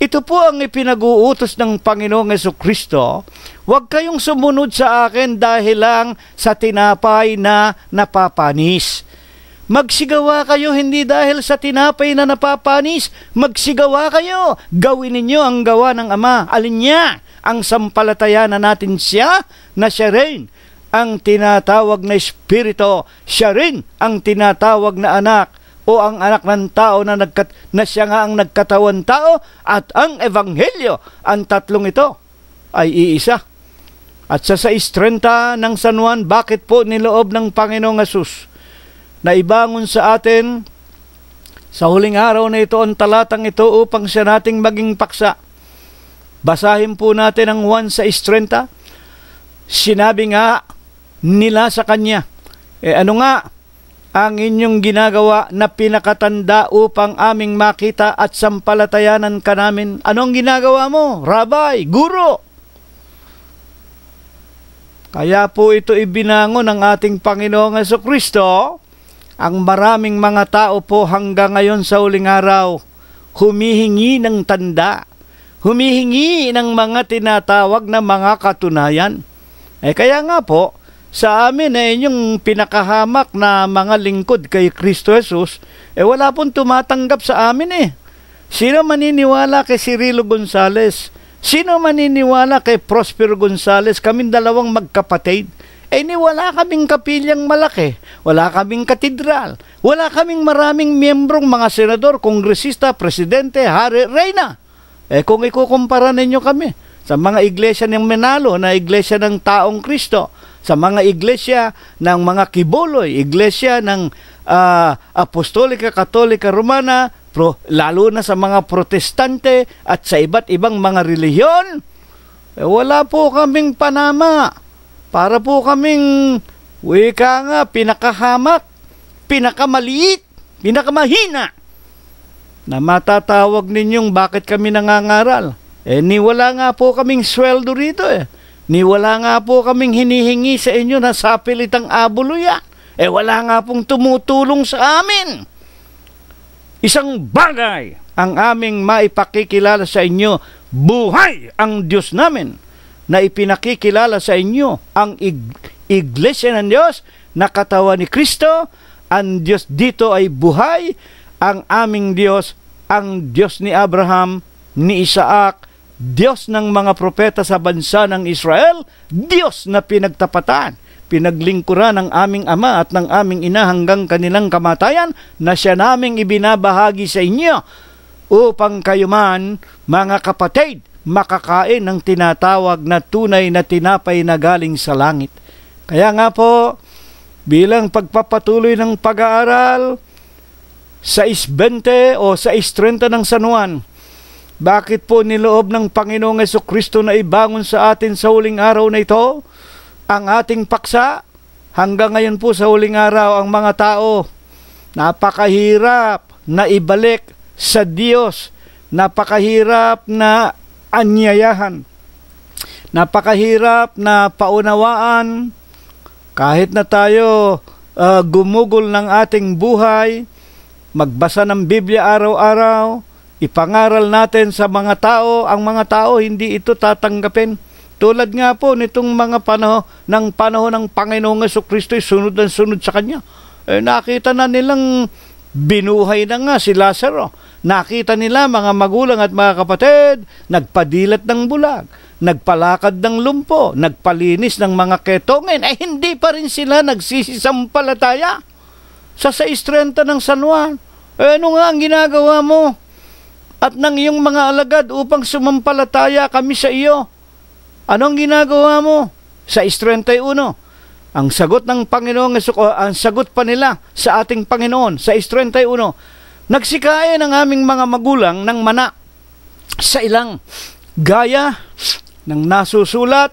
[SPEAKER 3] Ito po ang ipinag-uutos ng Panginoong Jesucristo. Huwag kayong sumunod sa akin dahil lang sa tinapay na napapanis. Magsigawa kayo hindi dahil sa tinapay na napapanis. Magsigawa kayo. Gawin ninyo ang gawa ng Ama. Alin niya? Ang sampalatayanan natin siya na siya rin ang tinatawag na Espiritu. Siya rin ang tinatawag na anak o ang anak ng tao na siya nga ang nagkatawan tao at ang Ebanghelyo. Ang tatlong ito ay iisa. At sa 6:30 ng San Juan, bakit po niloob ng Panginoong Hesus na ibangon sa atin sa huling araw na ito ang talatang ito upang siya nating maging paksa? Basahin po natin ang Juan 6:30. Sinabi nga nila sa kanya, ano nga ang inyong ginagawa na pinakatanda upang aming makita at sampalatayanan ka namin? Anong ginagawa mo, Rabbi, Guro? Kaya po ito ibinangon ng ating Panginoong Jesucristo. Ang maraming mga tao po hanggang ngayon sa huling araw, humihingi ng tanda, humihingi ng mga tinatawag na mga katunayan. Kaya nga po, sa amin yung pinakahamak na mga lingkod kay Kristo Jesus, wala pong tumatanggap sa amin Sino maniniwala kay Cirilo Gonzales? Sino maniniwala kay Prospero Gonzales? Kaming dalawang magkapatid. Wala kaming kapilyang malaki, wala kaming katedral, wala kaming maraming miyembrong mga senador, kongresista, presidente, hari, reyna. Kung ikukumpara ninyo kami sa mga iglesia ng Manalo na iglesia ng Taong Kristo, sa mga iglesia ng mga Kibuloy, iglesia ng Apostolika, Katolika, Romana, lalo na sa mga Protestante at sa iba't ibang mga relihiyon, wala po kaming panama. Para po kaming, wika nga, pinakahamak, pinakamaliit, pinakamahina, na matatawag ninyong bakit kami nangangaral. Niwala nga po kaming sweldo rito Niwala nga po kaming hinihingi sa inyo na sapilitang abuluya. Wala nga pong tumutulong sa amin. Isang bagay ang aming maipakikilala sa inyo, buhay ang Diyos namin, na ipinakikilala sa inyo ang Iglesia ng Diyos na katawan ni Kristo. Ang Diyos dito ay buhay. Ang aming Diyos, ang Diyos ni Abraham, ni Isaac, Diyos ng mga propeta sa bansa ng Israel, Diyos na pinagtapatan, pinaglingkuran ng aming ama at ng aming ina hanggang kanilang kamatayan, na siya naming ibinabahagi sa inyo upang kayo man, mga kapatid, makakain ng tinatawag na tunay na tinapay na galing sa langit. Kaya nga po, bilang pagpapatuloy ng pag-aaral sa 6:20 o sa 6:30 ng San Juan, bakit po niloob ng Panginoong Jesucristo na ibangon sa atin sa huling araw na ito ang ating paksa? Hanggang ngayon po sa huling araw, ang mga tao napakahirap na ibalik sa Diyos, napakahirap na anyayahan, napakahirap na paunawaan. Kahit na tayo gumugol ng ating buhay, magbasa ng Biblia araw-araw, ipangaral natin sa mga tao, ang mga tao hindi ito tatanggapin. Tulad nga po nitong mga panahon ng Panginoong Jesucristo, sunod na sunod sa Kanya. Nakita na nilang binuhay na nga si Lazaro. Nakita nila mga magulang at mga kapatid, nagpadilat ng bulag, nagpalakad ng lumpo, nagpalinis ng mga ketongin, hindi pa rin sila nagsisisampalataya. Sa 6:30 ng San Juan, ano nga ang ginagawa mo at ng iyong mga alagad upang sumampalataya kami sa iyo? Anong ginagawa mo? Sa 6:31, ang sagot ng Panginoong ang sagot pa nila sa ating Panginoon sa 6:31, nagsikain ang aming mga magulang ng mana sa ilang gaya ng nasusulat,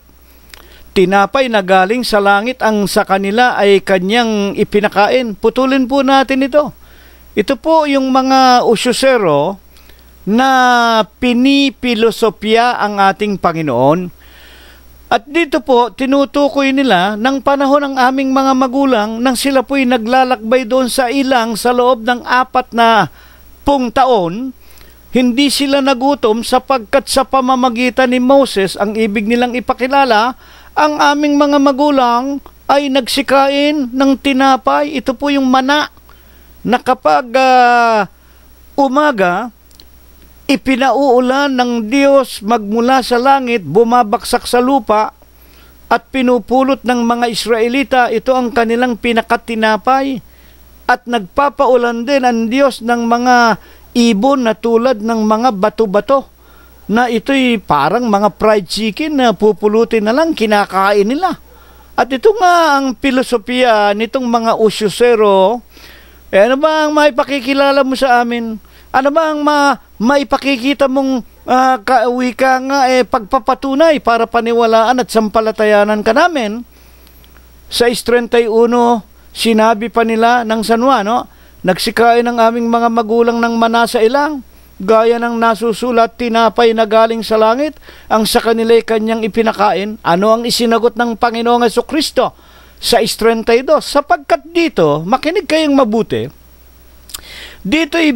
[SPEAKER 3] tinapay na galing sa langit ang sa kanila ay kanyang ipinakain. Putulin po natin ito. Ito po yung mga usyosero na pinipilosopya ang ating Panginoon. At dito po, tinutukoy nila ng panahon ng aming mga magulang nang sila po'y naglalakbay doon sa ilang sa loob ng 40 taon hindi sila nagutom sapagkat sa pamamagitan ni Moses, ang ibig nilang ipakilala, ang aming mga magulang ay nagsikain ng tinapay. Ito po yung mana na kapag umaga, ipinauulan ng Diyos magmula sa langit, bumabaksak sa lupa at pinupulot ng mga Israelita. Ito ang kanilang pinakatinapay. At nagpapaulan din ang Diyos ng mga ibon na tulad ng mga bato-bato na ito'y parang mga fried chicken na pupulutin na lang, kinakain nila. At ito nga ang filosofiya nitong mga usyusero. Ano ba ang maipakikilala mo sa amin? Ano ba ang maipakikita mong wika nga pagpapatunay para paniwalaan at sampalatayanan ka namin? Sa 6:31, sinabi pa nila ng San Juan, nagsikain ng aming mga magulang ng mana sa ilang, gaya ng nasusulat, tinapay na galing sa langit, ang sa kanila'y kanyang ipinakain. Ano ang isinagot ng Panginoong Jesucristo? Sa 6:32, sapagkat dito, makinig kayong mabuti, dito'y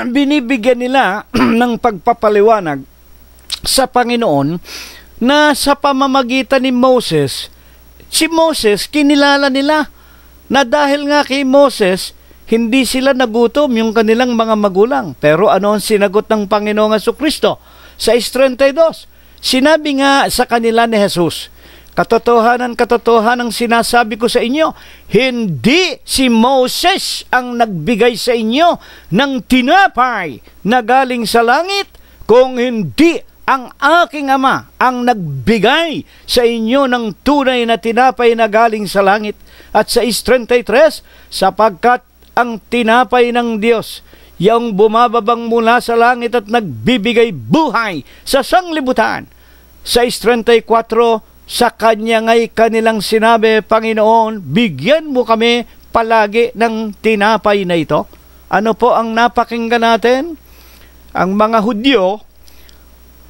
[SPEAKER 3] binibigyan nila ng pagpapaliwanag sa Panginoon na sa pamamagitan ni Moses, si Moses, kinilala nila na dahil nga kay Moses, hindi sila nagutom yung kanilang mga magulang. Pero ano ang sinagot ng Panginoong Jesucristo? Sa 6:32, sinabi nga sa kanila ni Jesus, katotohanan sinasabi ko sa inyo, hindi si Moses ang nagbigay sa inyo ng tinapay na galing sa langit, kung hindi ang aking Ama ang nagbigay sa inyo ng tunay na tinapay na galing sa langit. At sa 6:33, sapagkat ang tinapay ng Diyos, yung bumababang mula sa langit at nagbibigay buhay sa sanglibutan. Sa 6:34, sa kanya nga'y kanilang sinabi, Panginoon, bigyan mo kami palagi ng tinapay na ito. Ano po ang napakinggan natin? Ang mga Hudyo,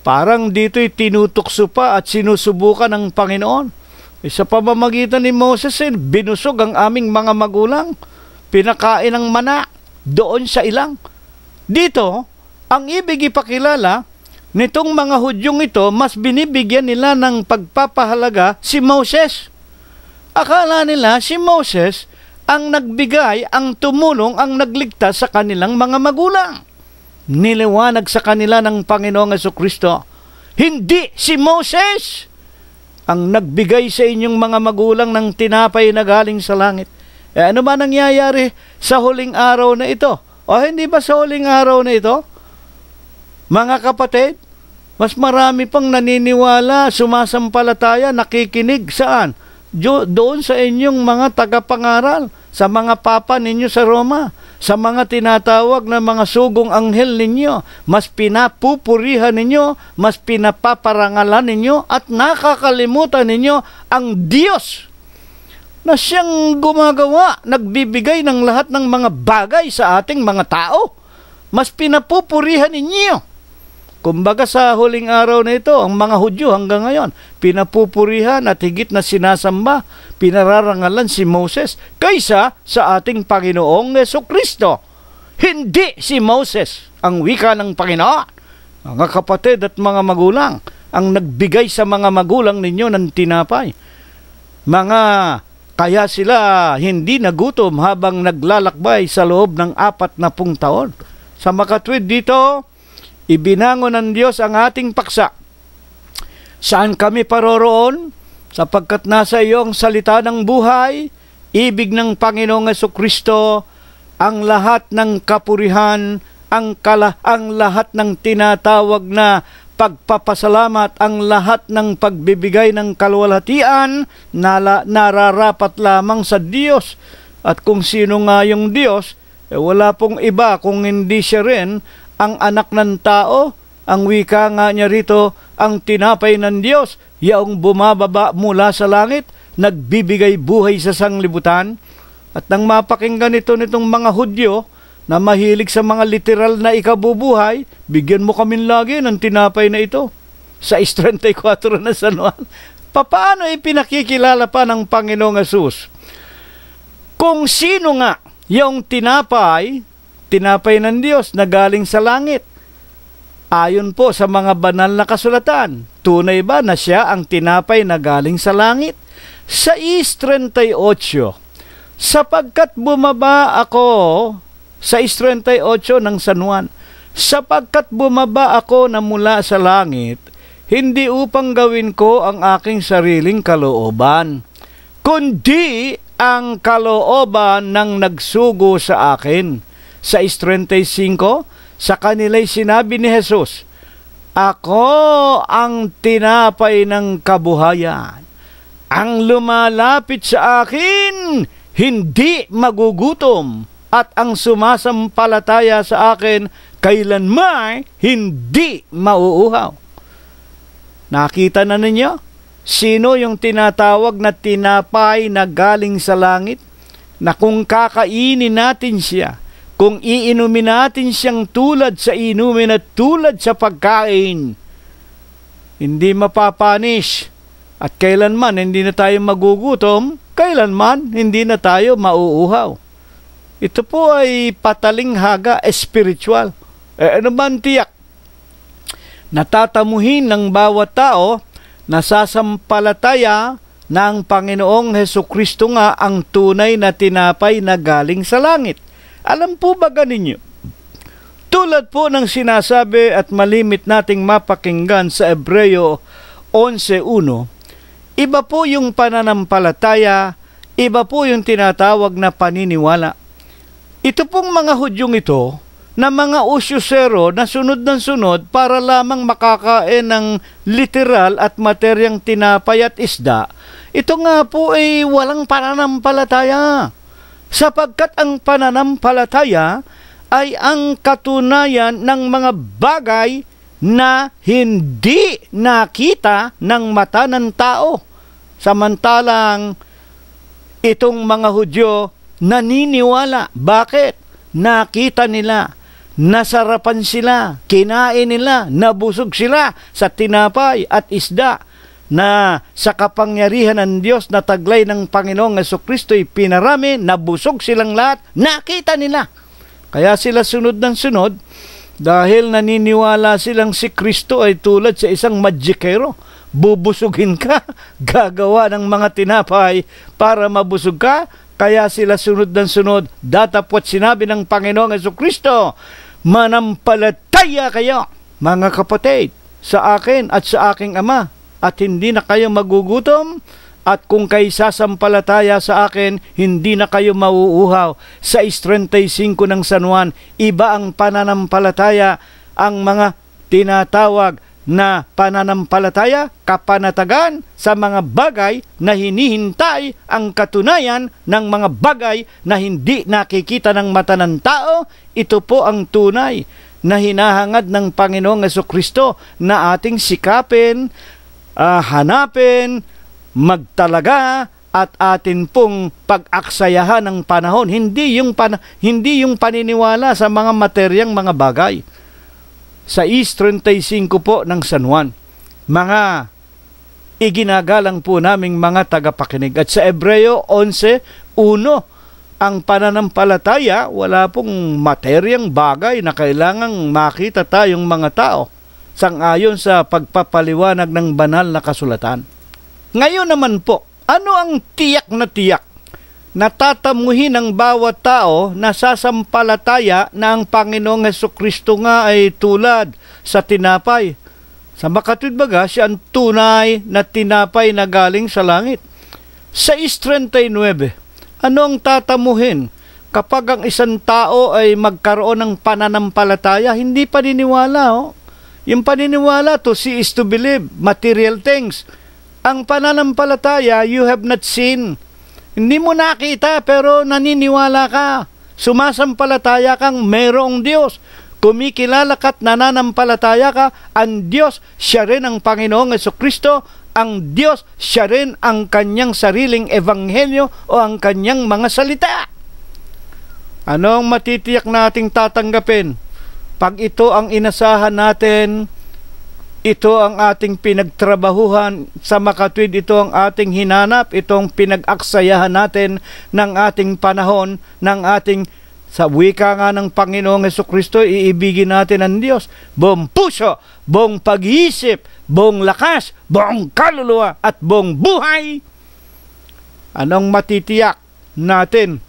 [SPEAKER 3] parang dito'y tinutukso pa at sinusubukan ng Panginoon. Sa pamamagitan ni Moses, binusog ang aming mga magulang. Pinakain ng mana doon sa ilang. Dito, ang ibig ipakilala nitong mga Hudyong ito, mas binibigyan nila ng pagpapahalaga si Moses. Akala nila si Moses ang nagbigay, ang tumulong, ang nagligtas sa kanilang mga magulang. Niliwanag sa kanila ng Panginoong Jesucristo, hindi si Moses ang nagbigay sa inyong mga magulang ng tinapay na galing sa langit. Ano ba nangyayari sa huling araw na ito? O hindi ba sa huling araw na ito, mga kapatid, mas marami pang naniniwala, sumasampalataya, nakikinig saan? Doon sa inyong mga tagapangaral, sa mga papa ninyo sa Roma, sa mga tinatawag na mga sugong anghel ninyo, mas pinapupurihan ninyo, mas pinapaparangalan ninyo, at nakakalimutan ninyo ang Diyos na siyang gumagawa, nagbibigay ng lahat ng mga bagay sa ating mga tao. Mas pinapupurihan ninyo. Kumbaga sa huling araw na ito, ang mga Hudyo hanggang ngayon, pinapupurihan at higit na sinasamba, pinararangalan si Moses kaysa sa ating Panginoong Jesucristo. Hindi si Moses ang wika ng Panginoon. Mga kapatid at mga magulang, ang nagbigay sa mga magulang ninyo ng tinapay. Kaya sila hindi nagutom habang naglalakbay sa loob ng 40 taon. Sa makatwid dito, ibinangon ng Diyos ang ating paksa. Saan kami paroroon? Sapagkat nasa iyo ang salita ng buhay, ibig ng Panginoong Jesucristo, ang lahat ng kapurihan, ang lahat ng tinatawag na pagpapasalamat, ang lahat ng pagbibigay ng kaluwalhatian, nararapat lamang sa Diyos. At kung sino nga yung Diyos, wala pong iba kung hindi siya rin ang anak ng tao. Ang wika nga niya rito, ang tinapay ng Diyos, yaong bumababa mula sa langit, nagbibigay buhay sa sanglibutan. At nang mapakinggan ito nitong mga Hudyo na mahilig sa mga literal na ikabubuhay, bigyan mo kami lagi ng tinapay na ito. Sa 6:34 na San Juan. Paano ipinakikilala pa ng Panginoong Hesus kung sino nga yung tinapay ng Diyos na galing sa langit? Ayon po sa mga banal na kasulatan, tunay ba na siya ang tinapay na galing sa langit? 6:38, sapagkat bumaba ako, 6:38 ng San Juan, sapagkat bumaba ako na mula sa langit, hindi upang gawin ko ang aking sariling kalooban, kundi ang kalooban ng nagsugo sa akin. 6:35, sa kanila'y sinabi ni Jesus, ako ang tinapay ng kabuhayan. Ang lumalapit sa akin, hindi magugutom. At ang sumasampalataya sa akin, kailanman hindi mauuhaw. Nakita na ninyo? Sino yung tinatawag na tinapay na galing sa langit? Na kung kakainin natin siya, kung iinumin natin siyang tulad sa inumin at tulad sa pagkain, hindi mapapanis. At kailanman hindi na tayo magugutom, kailanman hindi na tayo mauuhaw. Ito po ay patalinghaga espiritual. Ano man tiyak? Natatamuhin ng bawat tao na sasampalataya na ang Panginoong Hesukristo nga ang tunay na tinapay na galing sa langit. Alam po ba ganinyo? Tulad po ng sinasabi at malimit nating mapakinggan sa Hebreo 11:1, iba po yung pananampalataya, iba po yung tinatawag na paniniwala. Ito pong mga Hudyong ito, na mga usyusero na sunod ng sunod para lamang makakain ng literal at materyang tinapay at isda, ito nga po ay walang pananampalataya. Sapagkat ang pananampalataya ay ang katunayan ng mga bagay na hindi nakita ng mata ng tao. Samantalang itong mga Hudyo naniniwala. Bakit? Nakita nila, nasarapan sila, kinain nila, nabusog sila sa tinapay at isda na sa kapangyarihan ng Diyos na taglay ng Panginoong Hesukristo'y pinarami, nabusog silang lahat, nakita nila. Kaya sila sunod ng sunod dahil naniniwala silang si Kristo ay tulad sa isang magikero. Bubusugin ka, gagawa ng mga tinapay para mabusog ka. Kaya sila sunod ng sunod, datapwat sinabi ng Panginoong Hesukristo, manampalataya kayo, mga kapatid, sa akin at sa aking Ama, at hindi na kayo magugutom, at kung kayo sasampalataya sa akin, hindi na kayo mauuhaw. Sa 6:35 ng San Juan, iba ang pananampalataya, ang mga tinatawag na pananampalataya, kapanatagan sa mga bagay na hinihintay ang katunayan ng mga bagay na hindi nakikita ng mata ng tao. Ito po ang tunay na hinahangad ng Panginoong Hesukristo na ating sikapin, hanapin, magtalaga at atin pong pag-aksayahan ng panahon. Hindi yung paniniwala sa mga materyang mga bagay. Sa 6:35 po ng San Juan, mga iginagalang po naming mga tagapakinig. At sa Hebreo 11:1, ang pananampalataya, wala pong materyang bagay na kailangang makita tayong mga tao, sang-ayon sa pagpapaliwanag ng banal na kasulatan. Ngayon naman po, ano ang tiyak na tiyak? Natatamuhin ng bawat tao na sasampalataya na ang Panginoong Hesukristo nga ay tulad sa tinapay. Sa makatwid baga, siya ang tunay na tinapay na galing sa langit. Sa 6:39, ano ang tatamuhin kapag ang isang tao ay magkaroon ng pananampalataya? Hindi paniniwala. Yung paniniwala, to see is to believe, material things. Ang pananampalataya, you have not seen. Hindi mo nakita pero naniniwala ka. Sumasampalataya kang mayroong Diyos. Kumikilala ka't nananampalataya ka, ang Diyos, siya rin ang Panginoong Hesukristo. Ang Diyos, siya rin ang kanyang sariling ebanghelyo o ang kanyang mga salita. Ano ang matitiyak nating tatanggapin? Pag ito ang inasahan natin, ito ang ating pinagtrabahuhan, sa makatwid ito ang ating hinanap, itong pinag-aksayahan natin ng ating panahon, ng ating Sa wika nga ng Panginoong Hesukristo, iibigin natin ang Diyos. Buong puso, buong pag-iisip, buong lakas, buong kaluluwa, at buong buhay. Anong matitiyak natin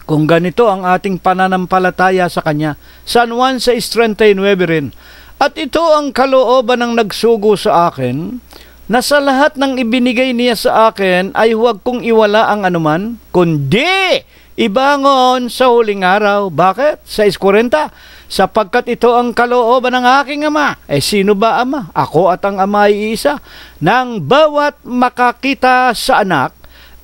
[SPEAKER 3] kung ganito ang ating pananampalataya sa Kanya? San Juan 6:39 rin. At ito ang kalooban ng nagsugo sa akin, na sa lahat ng ibinigay niya sa akin ay huwag kong iwala ang anuman, kundi ibangon sa huling araw. Bakit? 6:40. Sapagkat ito ang kalooban ng aking Ama. Sino ba Ama? Ako at ang Ama ay isa. Nang bawat makakita sa anak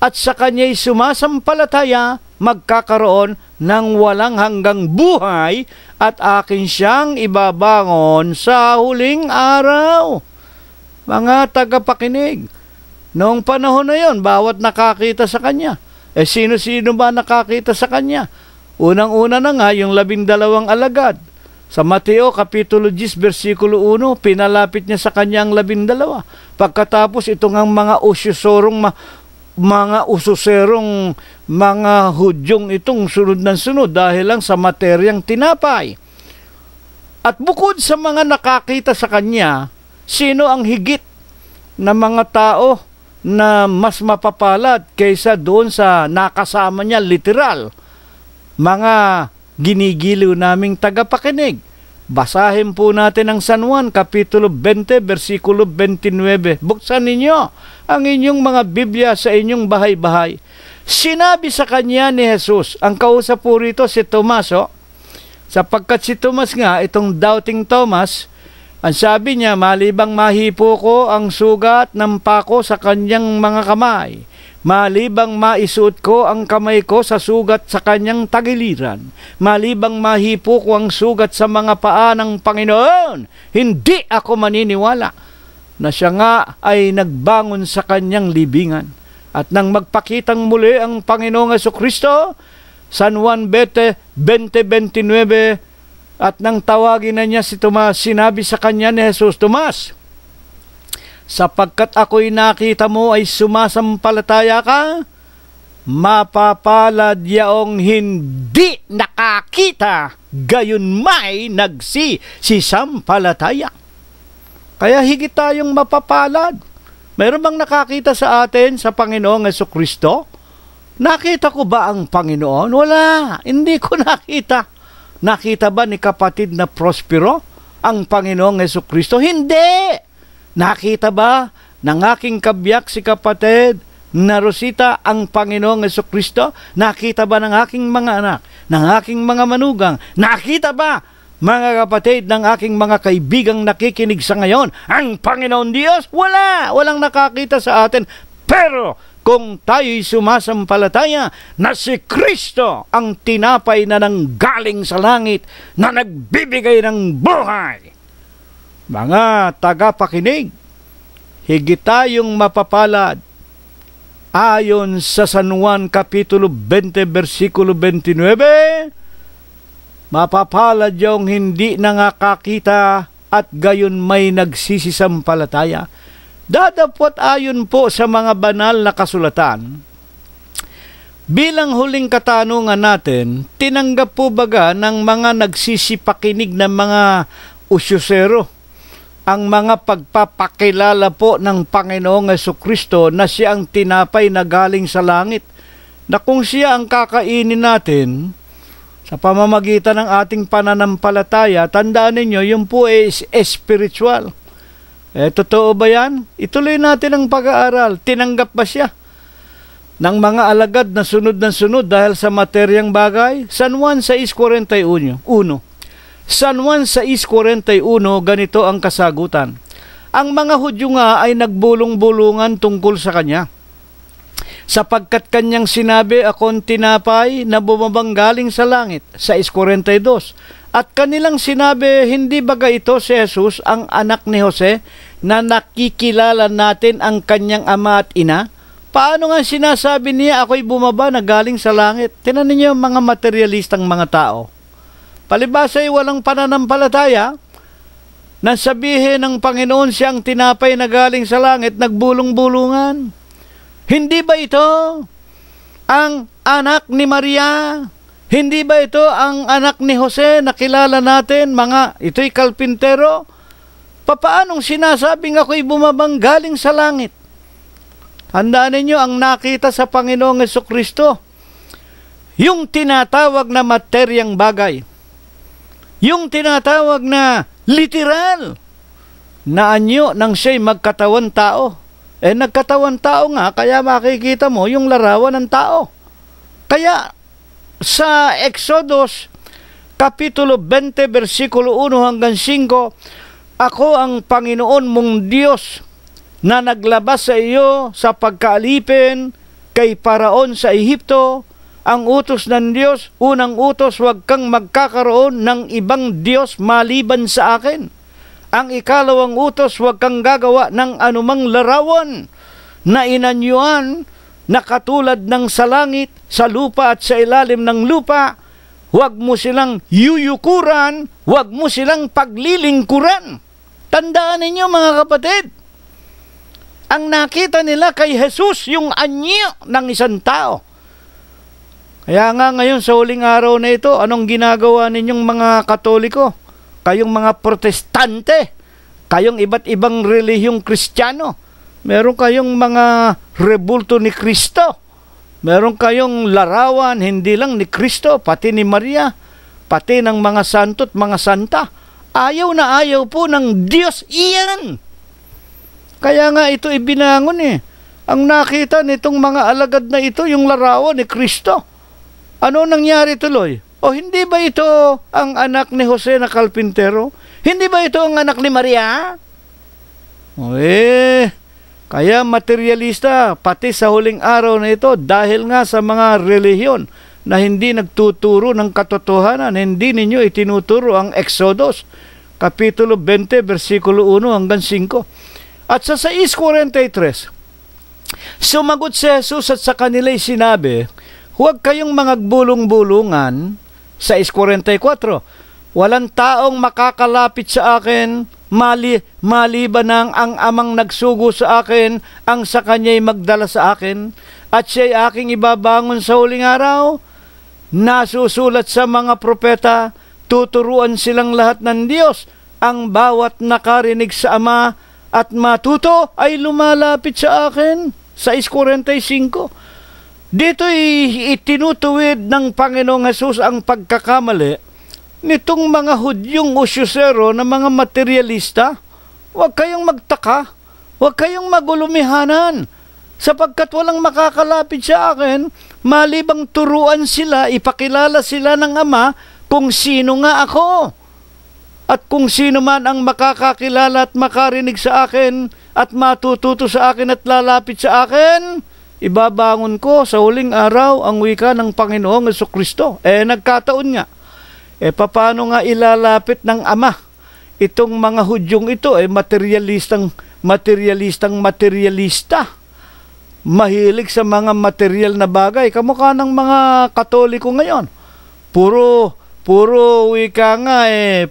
[SPEAKER 3] at sa kanya'y sumasampalataya, magkakaroon ng walang hanggang buhay at akin siyang ibabangon sa huling araw. Mga tagapakinig, noong panahon na yon, bawat nakakita sa Kanya. Sino-sino ba nakakita sa Kanya? Unang-una na nga, yung 12 alagad. Sa Mateo, Kapitulo 10, versikulo 1, pinalapit niya sa Kanya ang 12. Pagkatapos, itong ang mga ususerong mga Hudyong itong sunod ng sunod dahil lang sa materyang tinapay. At bukod sa mga nakakita sa Kanya, sino ang higit na mga tao na mas mapapalad kaysa doon sa nakasama niya literal? Mga ginigiliw naming tagapakinig. Basahin po natin ang San Juan, Kapitulo 20, versikulo 29. Buksan ninyo ang inyong mga Biblia sa inyong bahay-bahay. Sinabi sa Kanya ni Jesus, ang kausap po rito si Tomaso, sapagkat si Tomas nga, itong doubting Thomas, ang sabi niya, malibang mahipo ko ang sugat ng pako sa kanyang mga kamay, malibang maisuot ko ang kamay ko sa sugat sa kanyang tagiliran, malibang mahipo ko ang sugat sa mga paa ng Panginoon, hindi ako maniniwala na siya nga ay nagbangon sa kanyang libingan. At nang magpakitang muli ang Panginoong Hesukristo, San Juan 20:29, at nang tawagin na niya si Tomas, sinabi sa kanya ni Jesus, Tomas, sapagkat ako'y nakita mo ay sumasampalataya ka, mapapalad yaong hindi nakakita, gayon may nagsisisampalataya. Kaya higit tayong mapapalad. Mayroon bang nakakita sa atin sa Panginoong Hesukristo? Nakita ko ba ang Panginoon? Wala, hindi ko nakita. Nakita ba ni kapatid na Prospero ang Panginoong Hesukristo? Hindi! Nakita ba ng aking kabiyak si kapatid na Rosita ang Panginoong Hesukristo? Nakita ba ng aking mga anak, ng aking mga manugang? Nakita ba, mga kapatid, ng aking mga kaibigang nakikinig sa ngayon, ang Panginoon Diyos? Wala! Walang nakakita sa atin. Pero kung tayo'y sumasampalataya na si Kristo ang tinapay na nanggaling sa langit na nagbibigay ng buhay, mga tagapakinig, higit tayong mapapalad ayon sa San Juan Kapitulo 20, versikulo 29, mapapalad yung hindi nakakita at gayon may nagsisisampalataya. Dadapot ayon po sa mga banal na kasulatan. Bilang huling katanungan natin, tinanggap po baga ng mga nagsisipakinig na mga usyosero ang mga pagpapakilala po ng Panginoong Hesukristo na siya ang tinapay na galing sa langit, na kung siya ang kakainin natin sa pamamagitan ng ating pananampalataya, tandaan ninyo, yun po is spiritual. Totoo ba yan? Ituloy natin ang pag-aaral. Tinanggap ba siya ng mga alagad na sunod ng sunod dahil sa materyang bagay? San Juan 6:41. San Juan 6:41, ganito ang kasagutan. Ang mga Hudyo nga ay nagbulong-bulungan tungkol sa Kanya, sapagkat Kanyang sinabi, akong tinapay na bumabang galing sa langit. 6:42. At kanilang sinabi, hindi baga ito si Jesus ang anak ni Jose, na nakikilala natin ang kanyang ama at ina? Paano nga sinasabi niya, ako'y bumaba na galing sa langit? Tinan ninyo mga materialistang mga tao. Palibasa ay walang pananampalataya, na sabihin ng Panginoon siyang tinapay na galing sa langit, nagbulong-bulungan. Hindi ba ito ang anak ni Maria? Hindi ba ito ang anak ni Jose na kilala natin, ito'y kalpintero? Papaanong sinasabing ako'y bumabang galing sa langit? Handaan ninyo ang nakita sa Panginoong Hesukristo, yung tinatawag na materyang bagay, yung tinatawag na literal na anyo nang siya'y magkatawan tao. Nagkatawan tao nga, kaya makikita mo yung larawan ng tao. Kaya sa Exodus Kapitulo 20, versikulo 1 hanggang 5, ako ang Panginoon mong Diyos na naglabas sa iyo sa pagkaalipin kay Paraon sa Ehipto. Ang utos ng Diyos, unang utos, huwag kang magkakaroon ng ibang Diyos maliban sa akin. Ang ikalawang utos, huwag kang gagawa ng anumang larawan na inanyuan na katulad ng sa langit, sa lupa at sa ilalim ng lupa. Huwag mo silang yuyukuran, huwag mo silang paglilingkuran. Tandaan ninyo mga kapatid, ang nakita nila kay Jesus yung anyo ng isang tao. Kaya nga ngayon sa huling araw na ito, anong ginagawa ninyong mga Katoliko? Kayong mga Protestante, kayong iba't ibang relihiyong Kristiyano, meron kayong mga rebulto ni Kristo, meron kayong larawan hindi lang ni Kristo, pati ni Maria, pati ng mga santo at mga santa. Ayaw na ayaw po ng Diyos iyan. Kaya nga ito ibinangon Ang nakita nitong mga alagad na ito, yung larawan ni Kristo. Ano nangyari tuloy? O hindi ba ito ang anak ni Jose na kalpintero? Hindi ba ito ang anak ni Maria? Kaya materialista, pati sa huling araw na ito, dahil nga sa mga relihiyon na hindi nagtuturo ng katotohanan, hindi ninyo itinuturo ang Exodus, Kapitulo 20, versikulo 1 hanggang 5. At sa 6:43, sumagot si Jesus at sa kanila'y sinabi, huwag kayong magagbulong-bulungan. 6:44, walang taong makakalapit sa akin maliban ng ang amang nagsugo sa akin, ang sa kanya'y magdala sa akin, at siya'y aking ibabangon sa huling araw. Nasusulat sa mga propeta, tuturuan silang lahat ng Diyos. Ang bawat nakarinig sa Ama at matuto ay lumalapit sa akin. 6:45. Dito itinutuwid ng Panginoong Hesus ang pagkakamali nitong mga Hudyong usyusero na mga materialista. Huwag kayong magtaka, huwag kayong magulumihanan, sapagkat walang makakalapit sa akin malibang turuan sila, ipakilala sila ng Ama kung sino nga ako. At kung sino man ang makakakilala at makarinig sa akin at matututo sa akin at lalapit sa akin, ibabangon ko sa huling araw ang wika ng Panginoong Jesucristo. Nagkataon nga. Paano nga ilalapit ng Ama itong mga Hudyong ito? Materialista. Mahilig sa mga material na bagay. Kamukha ng mga Katoliko ngayon. Puro wika nga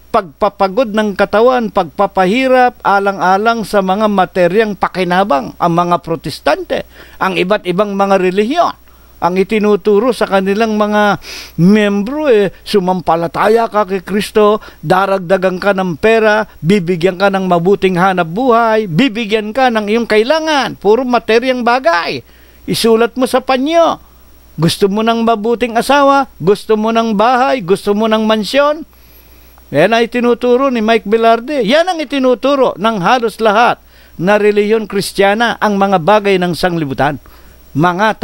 [SPEAKER 3] pagpapagod ng katawan, pagpapahirap, alang-alang sa mga materyang pakinabang, ang mga Protestante, ang iba't ibang mga relihiyon. Ang itinuturo sa kanilang mga membro, sumampalataya ka kay Kristo, daragdagan ka ng pera, bibigyan ka ng mabuting hanap buhay, bibigyan ka ng iyong kailangan, puro materyang bagay. Isulat mo sa panyo. Gusto mo ng mabuting asawa, gusto mo ng bahay, gusto mo ng mansyon. Yan ang itinuturo ni Mike Velarde. Yan ang itinuturo ng halos lahat na relihiyon Kristiyana, ang mga bagay ng sanglibutan. Mga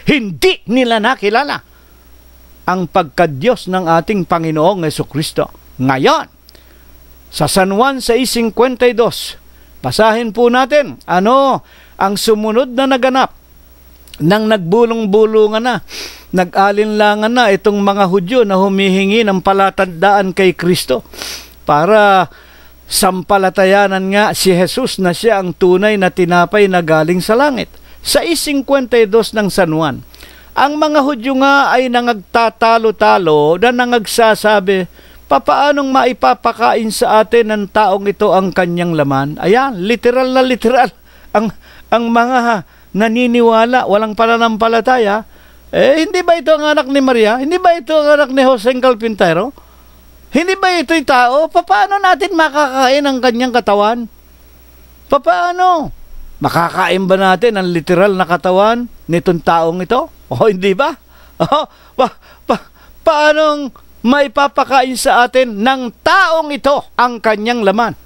[SPEAKER 3] hindi nila nakilala ang pagkadiyos ng ating Panginoong Jesucristo. Ngayon, sa San Juan 6:52, basahin po natin ano ang sumunod na naganap nang nagbulong-bulungan na, nag-alinlangan na itong mga Hudyo na humihingi ng palatandaan kay Kristo para sampalatayanan nga si Jesus na siya ang tunay na tinapay na galing sa langit. Sa 6:52 ng San Juan, ang mga Hudyo nga ay nangagtatalo-talo na nangagsasabi, papaanong maipapakain sa atin ng taong ito ang kanyang laman? Ayan, literal na literal. Ang mga naniniwala, walang pananampalataya, Hindi ba ito ang anak ni Maria? Hindi ba ito ang anak ni Jose Carpintero? Hindi ba ito'y tao? Paano natin makakain ang kanyang katawan? Paano? Makakain ba natin ang literal na katawan nitong taong ito? Hindi ba? Paanong maipapakain sa atin ng taong ito ang kanyang laman?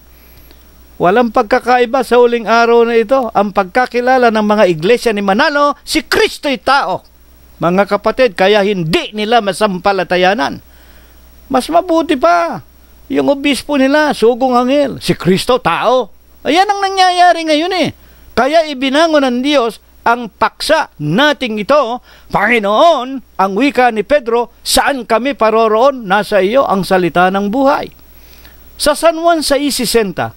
[SPEAKER 3] Walang pagkakaiba sa huling araw na ito. Ang pagkakilala ng mga iglesia ni Manalo, si Kristo'y tao. Mga kapatid, kaya hindi nila masampalatayanan. Mas mabuti pa, yung obispo nila, sugong anghel, si Kristo, tao. Ayan ang nangyayari ngayon Kaya ibinangon ng Diyos ang paksa nating ito, Panginoon, ang wika ni Pedro, saan kami paroroon? Nasa iyo ang salita ng buhay. Sa San Juan 6:60,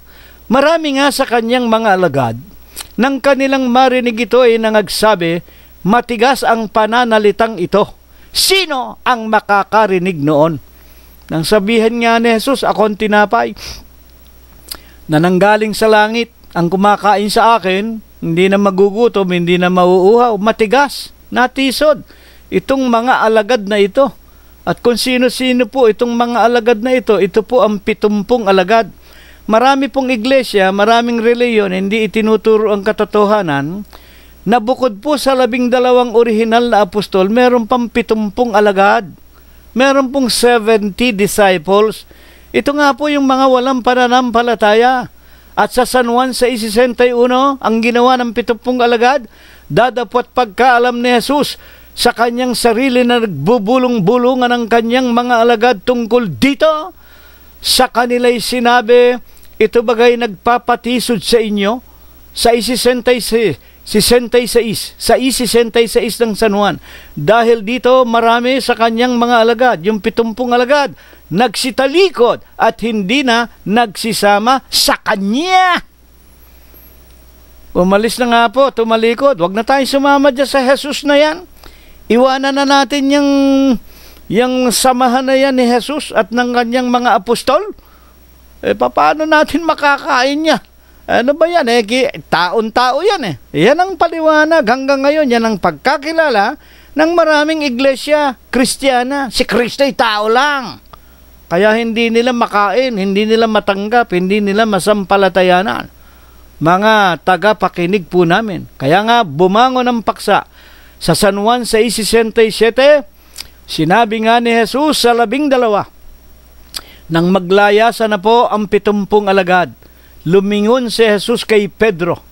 [SPEAKER 3] marami nga sa kanyang mga alagad, nang kanilang marinig ito ay nangagsabi, matigas ang pananalitang ito. Sino ang makakarinig noon? Nang sabihan nga ni Jesus, ako ang tinapay na nanggaling sa langit, ang kumakain sa akin, hindi na magugutom, hindi na mauuhaw, matigas, natisod. Itong mga alagad na ito. At kung sino-sino po itong mga alagad na ito po ang 70 alagad. Marami pong iglesia, maraming reliyon, hindi itinuturo ang katotohanan, na bukod po sa 12 orihinal na apostol, meron pang 70 alagad. Meron pong 70 disciples. Ito nga po yung mga walang pananampalataya. At sa San Juan 6:61, ang ginawa ng 70 alagad, dadapot pagkaalam ni Jesus sa kanyang sarili na nagbubulong-bulungan ng kanyang mga alagad tungkol dito. Sa kanila'y sinabi, ito bagay nagpapatisod sa inyo, sa 66 ng San Juan. Dahil dito marami sa kanyang mga alagad, yung 70 alagad, nagsitalikod at hindi na nagsisama sa kanya. Umalis na nga po, tumalikod. Huwag na tayong sumama dyan sa Jesus na yan. Iwanan na natin yung samahan na yan ni Jesus at ng kanyang mga apostol. Paano natin makakain niya? Ano ba yan? Taon-tao yan Yan ang paliwanag hanggang ngayon. Yan ang pagkakilala ng maraming iglesia Kristiyana. Si Kristo'y tao lang. Kaya hindi nila makain, hindi nila matanggap, hindi nila masampalatayanan. Mga tagapakinig po namin. Kaya nga bumangon ang paksa. Sa San Juan 6:67, sinabi nga ni Jesus sa 12, nang maglayasan na po ang 70 alagad, lumingon si Jesus kay Pedro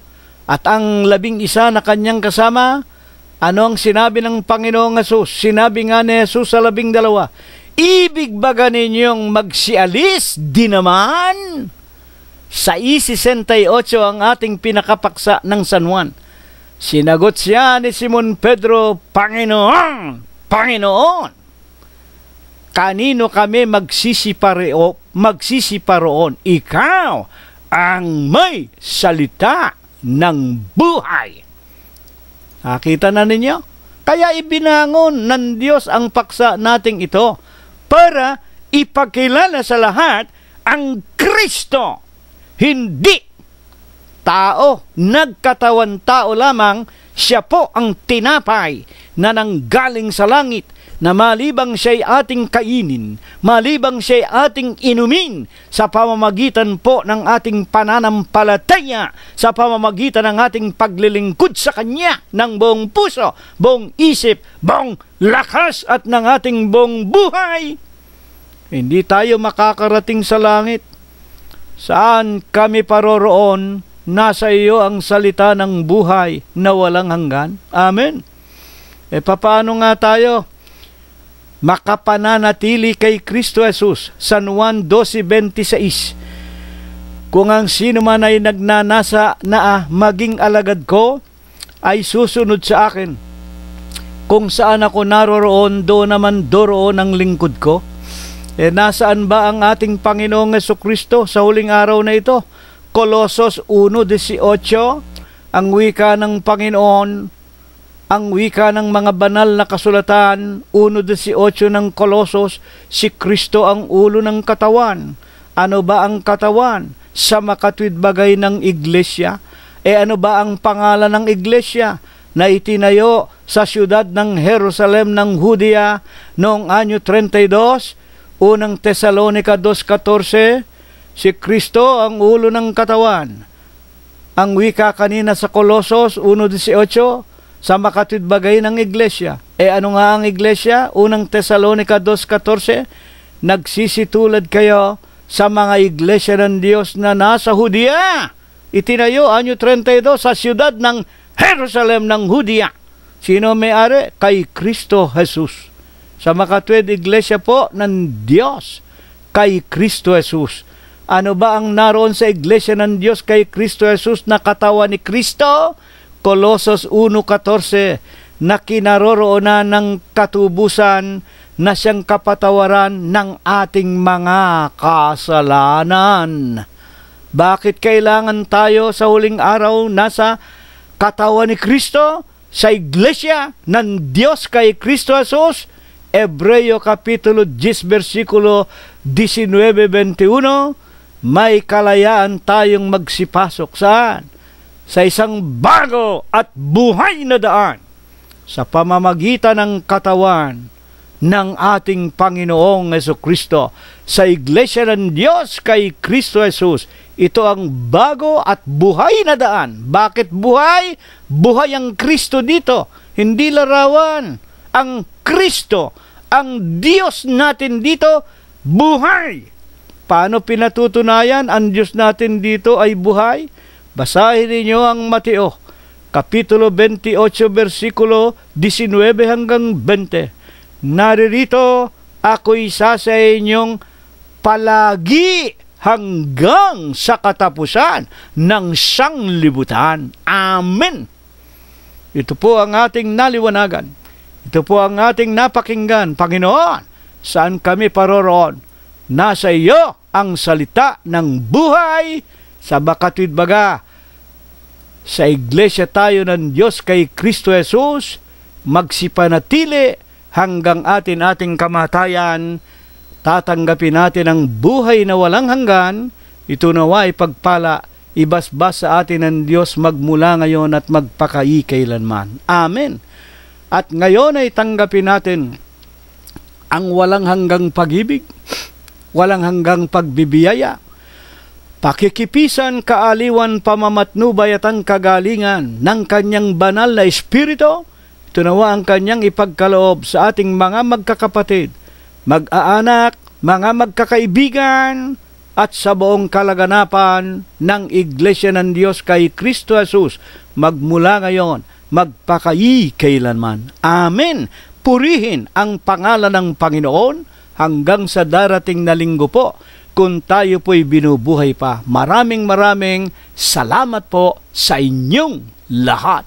[SPEAKER 3] at ang 11 na kanyang kasama. Ano ang sinabi ng Panginoong Jesus? Sinabi nga ni Jesus sa 12, ibig baga ninyong magsialis di naman? 6:68 ang ating pinakapaksa ng San Juan. Sinagot siya ni Simon Pedro, Panginoon, Panginoon, kanino kami magsisiparoon? Ikaw ang may salita ng buhay. Nakita na ninyo? Kaya ibinangon ng Diyos ang paksa nating ito para ipakilala sa lahat ang Kristo. Hindi tao, nagkatawan tao lamang, siya po ang tinapay na nanggaling sa langit, na malibang siya'y ating kainin, malibang siya'y ating inumin, sa pamamagitan po ng ating pananampalataya, sa pamamagitan ng ating paglilingkod sa Kanya ng buong puso, buong isip, buong lakas at ng ating buong buhay. Hindi tayo makakarating sa langit. Saan kami paroroon? Nasa iyo ang salita ng buhay na walang hanggan. Amen. Paano nga tayo makapananatili kay Kristo Jesus? San Juan 12:26, kung ang sino man ay nagnanasa na maging alagad ko, ay susunod sa akin. Kung saan ako naroroon, doon naman doroon ang lingkod ko. Nasaan ba ang ating Panginoong Jesucristo sa huling araw na ito? Colosos 1:18, ang wika ng Panginoon, ang wika ng mga banal na kasulatan, 1:18 ng Colosos, si Kristo ang ulo ng katawan. Ano ba ang katawan? Sa makatwid bagay ng iglesia. Ano ba ang pangalan ng iglesia? Na itinayo sa siyudad ng Jerusalem ng Judea noong anyo 32, unang Tesalonica 2:14, si Kristo ang ulo ng katawan. Ang wika kanina sa Colosos 1:18, sa makatwidbagay ng iglesia. Ano nga ang iglesia? Unang Tesalonica 2:14, nagsisitulad kayo sa mga iglesia ng Diyos na nasa Judea. Itinayo anyo 32 sa siyudad ng Jerusalem ng Judea. Sino may-ari? Kay Kristo Jesus. Sa makatwid iglesia po ng Diyos, kay Kristo Jesus. Ano ba ang naroon sa iglesia ng Diyos kay Kristo Jesus na katawan ni Kristo? Colosos 1:14, na kinaroroonan ng katubusan na siyang kapatawaran ng ating mga kasalanan. Bakit kailangan tayo sa huling araw nasa katawan ni Kristo? Sa iglesia ng Diyos kay Kristo Jesus? Hebreo Kapitulo 10, versikulo 19-21, may kalayaan tayong magsipasok saan? Sa isang bago at buhay na daan sa pamamagitan ng katawan ng ating Panginoong Jesucristo. Sa iglesia ng Diyos kay Kristo Jesus, ito ang bago at buhay na daan. Bakit buhay? Buhay ang Kristo dito, hindi larawan. Ang Kristo, ang Diyos natin dito, buhay. Paano pinatutunayan ang Diyos natin dito ay buhay? Basahin ninyo ang Mateo, Kapitulo 28, versikulo 19 hanggang 20. Naririto, ako'y isa sa inyong palagi hanggang sa katapusan ng sanglibutan. Amen. Ito po ang ating naliwanagan. Ito po ang ating napakinggan. Panginoon, saan kami paroroon? Nasa iyo ang salita ng buhay. Sa bakatwidbaga, sa iglesia tayo ng Diyos kay Kristo Jesus, magsipanatili hanggang ating kamatayan. Tatanggapin natin ang buhay na walang hanggan. Ito nawa ay pagpala, ibasbas sa atin ng Diyos magmula ngayon at magpakailanman. Amen. At ngayon ay tanggapin natin ang walang hanggang pag-ibig, walang hanggang pagbibiyaya, pakikipisan, kaaliwan, pamamatnubay at ang kagalingan ng kanyang banal na Espiritu. Ito nawa ang kanyang ipagkaloob sa ating mga magkakapatid, mag-aanak, mga magkakaibigan, at sa buong kalaganapan ng Iglesia ng Diyos kay Kristo Jesus, magmula ngayon, magpakailanman. Amen. Purihin ang pangalan ng Panginoon hanggang sa darating na linggo po, kung tayo po'y binubuhay pa. Maraming salamat po sa inyong lahat.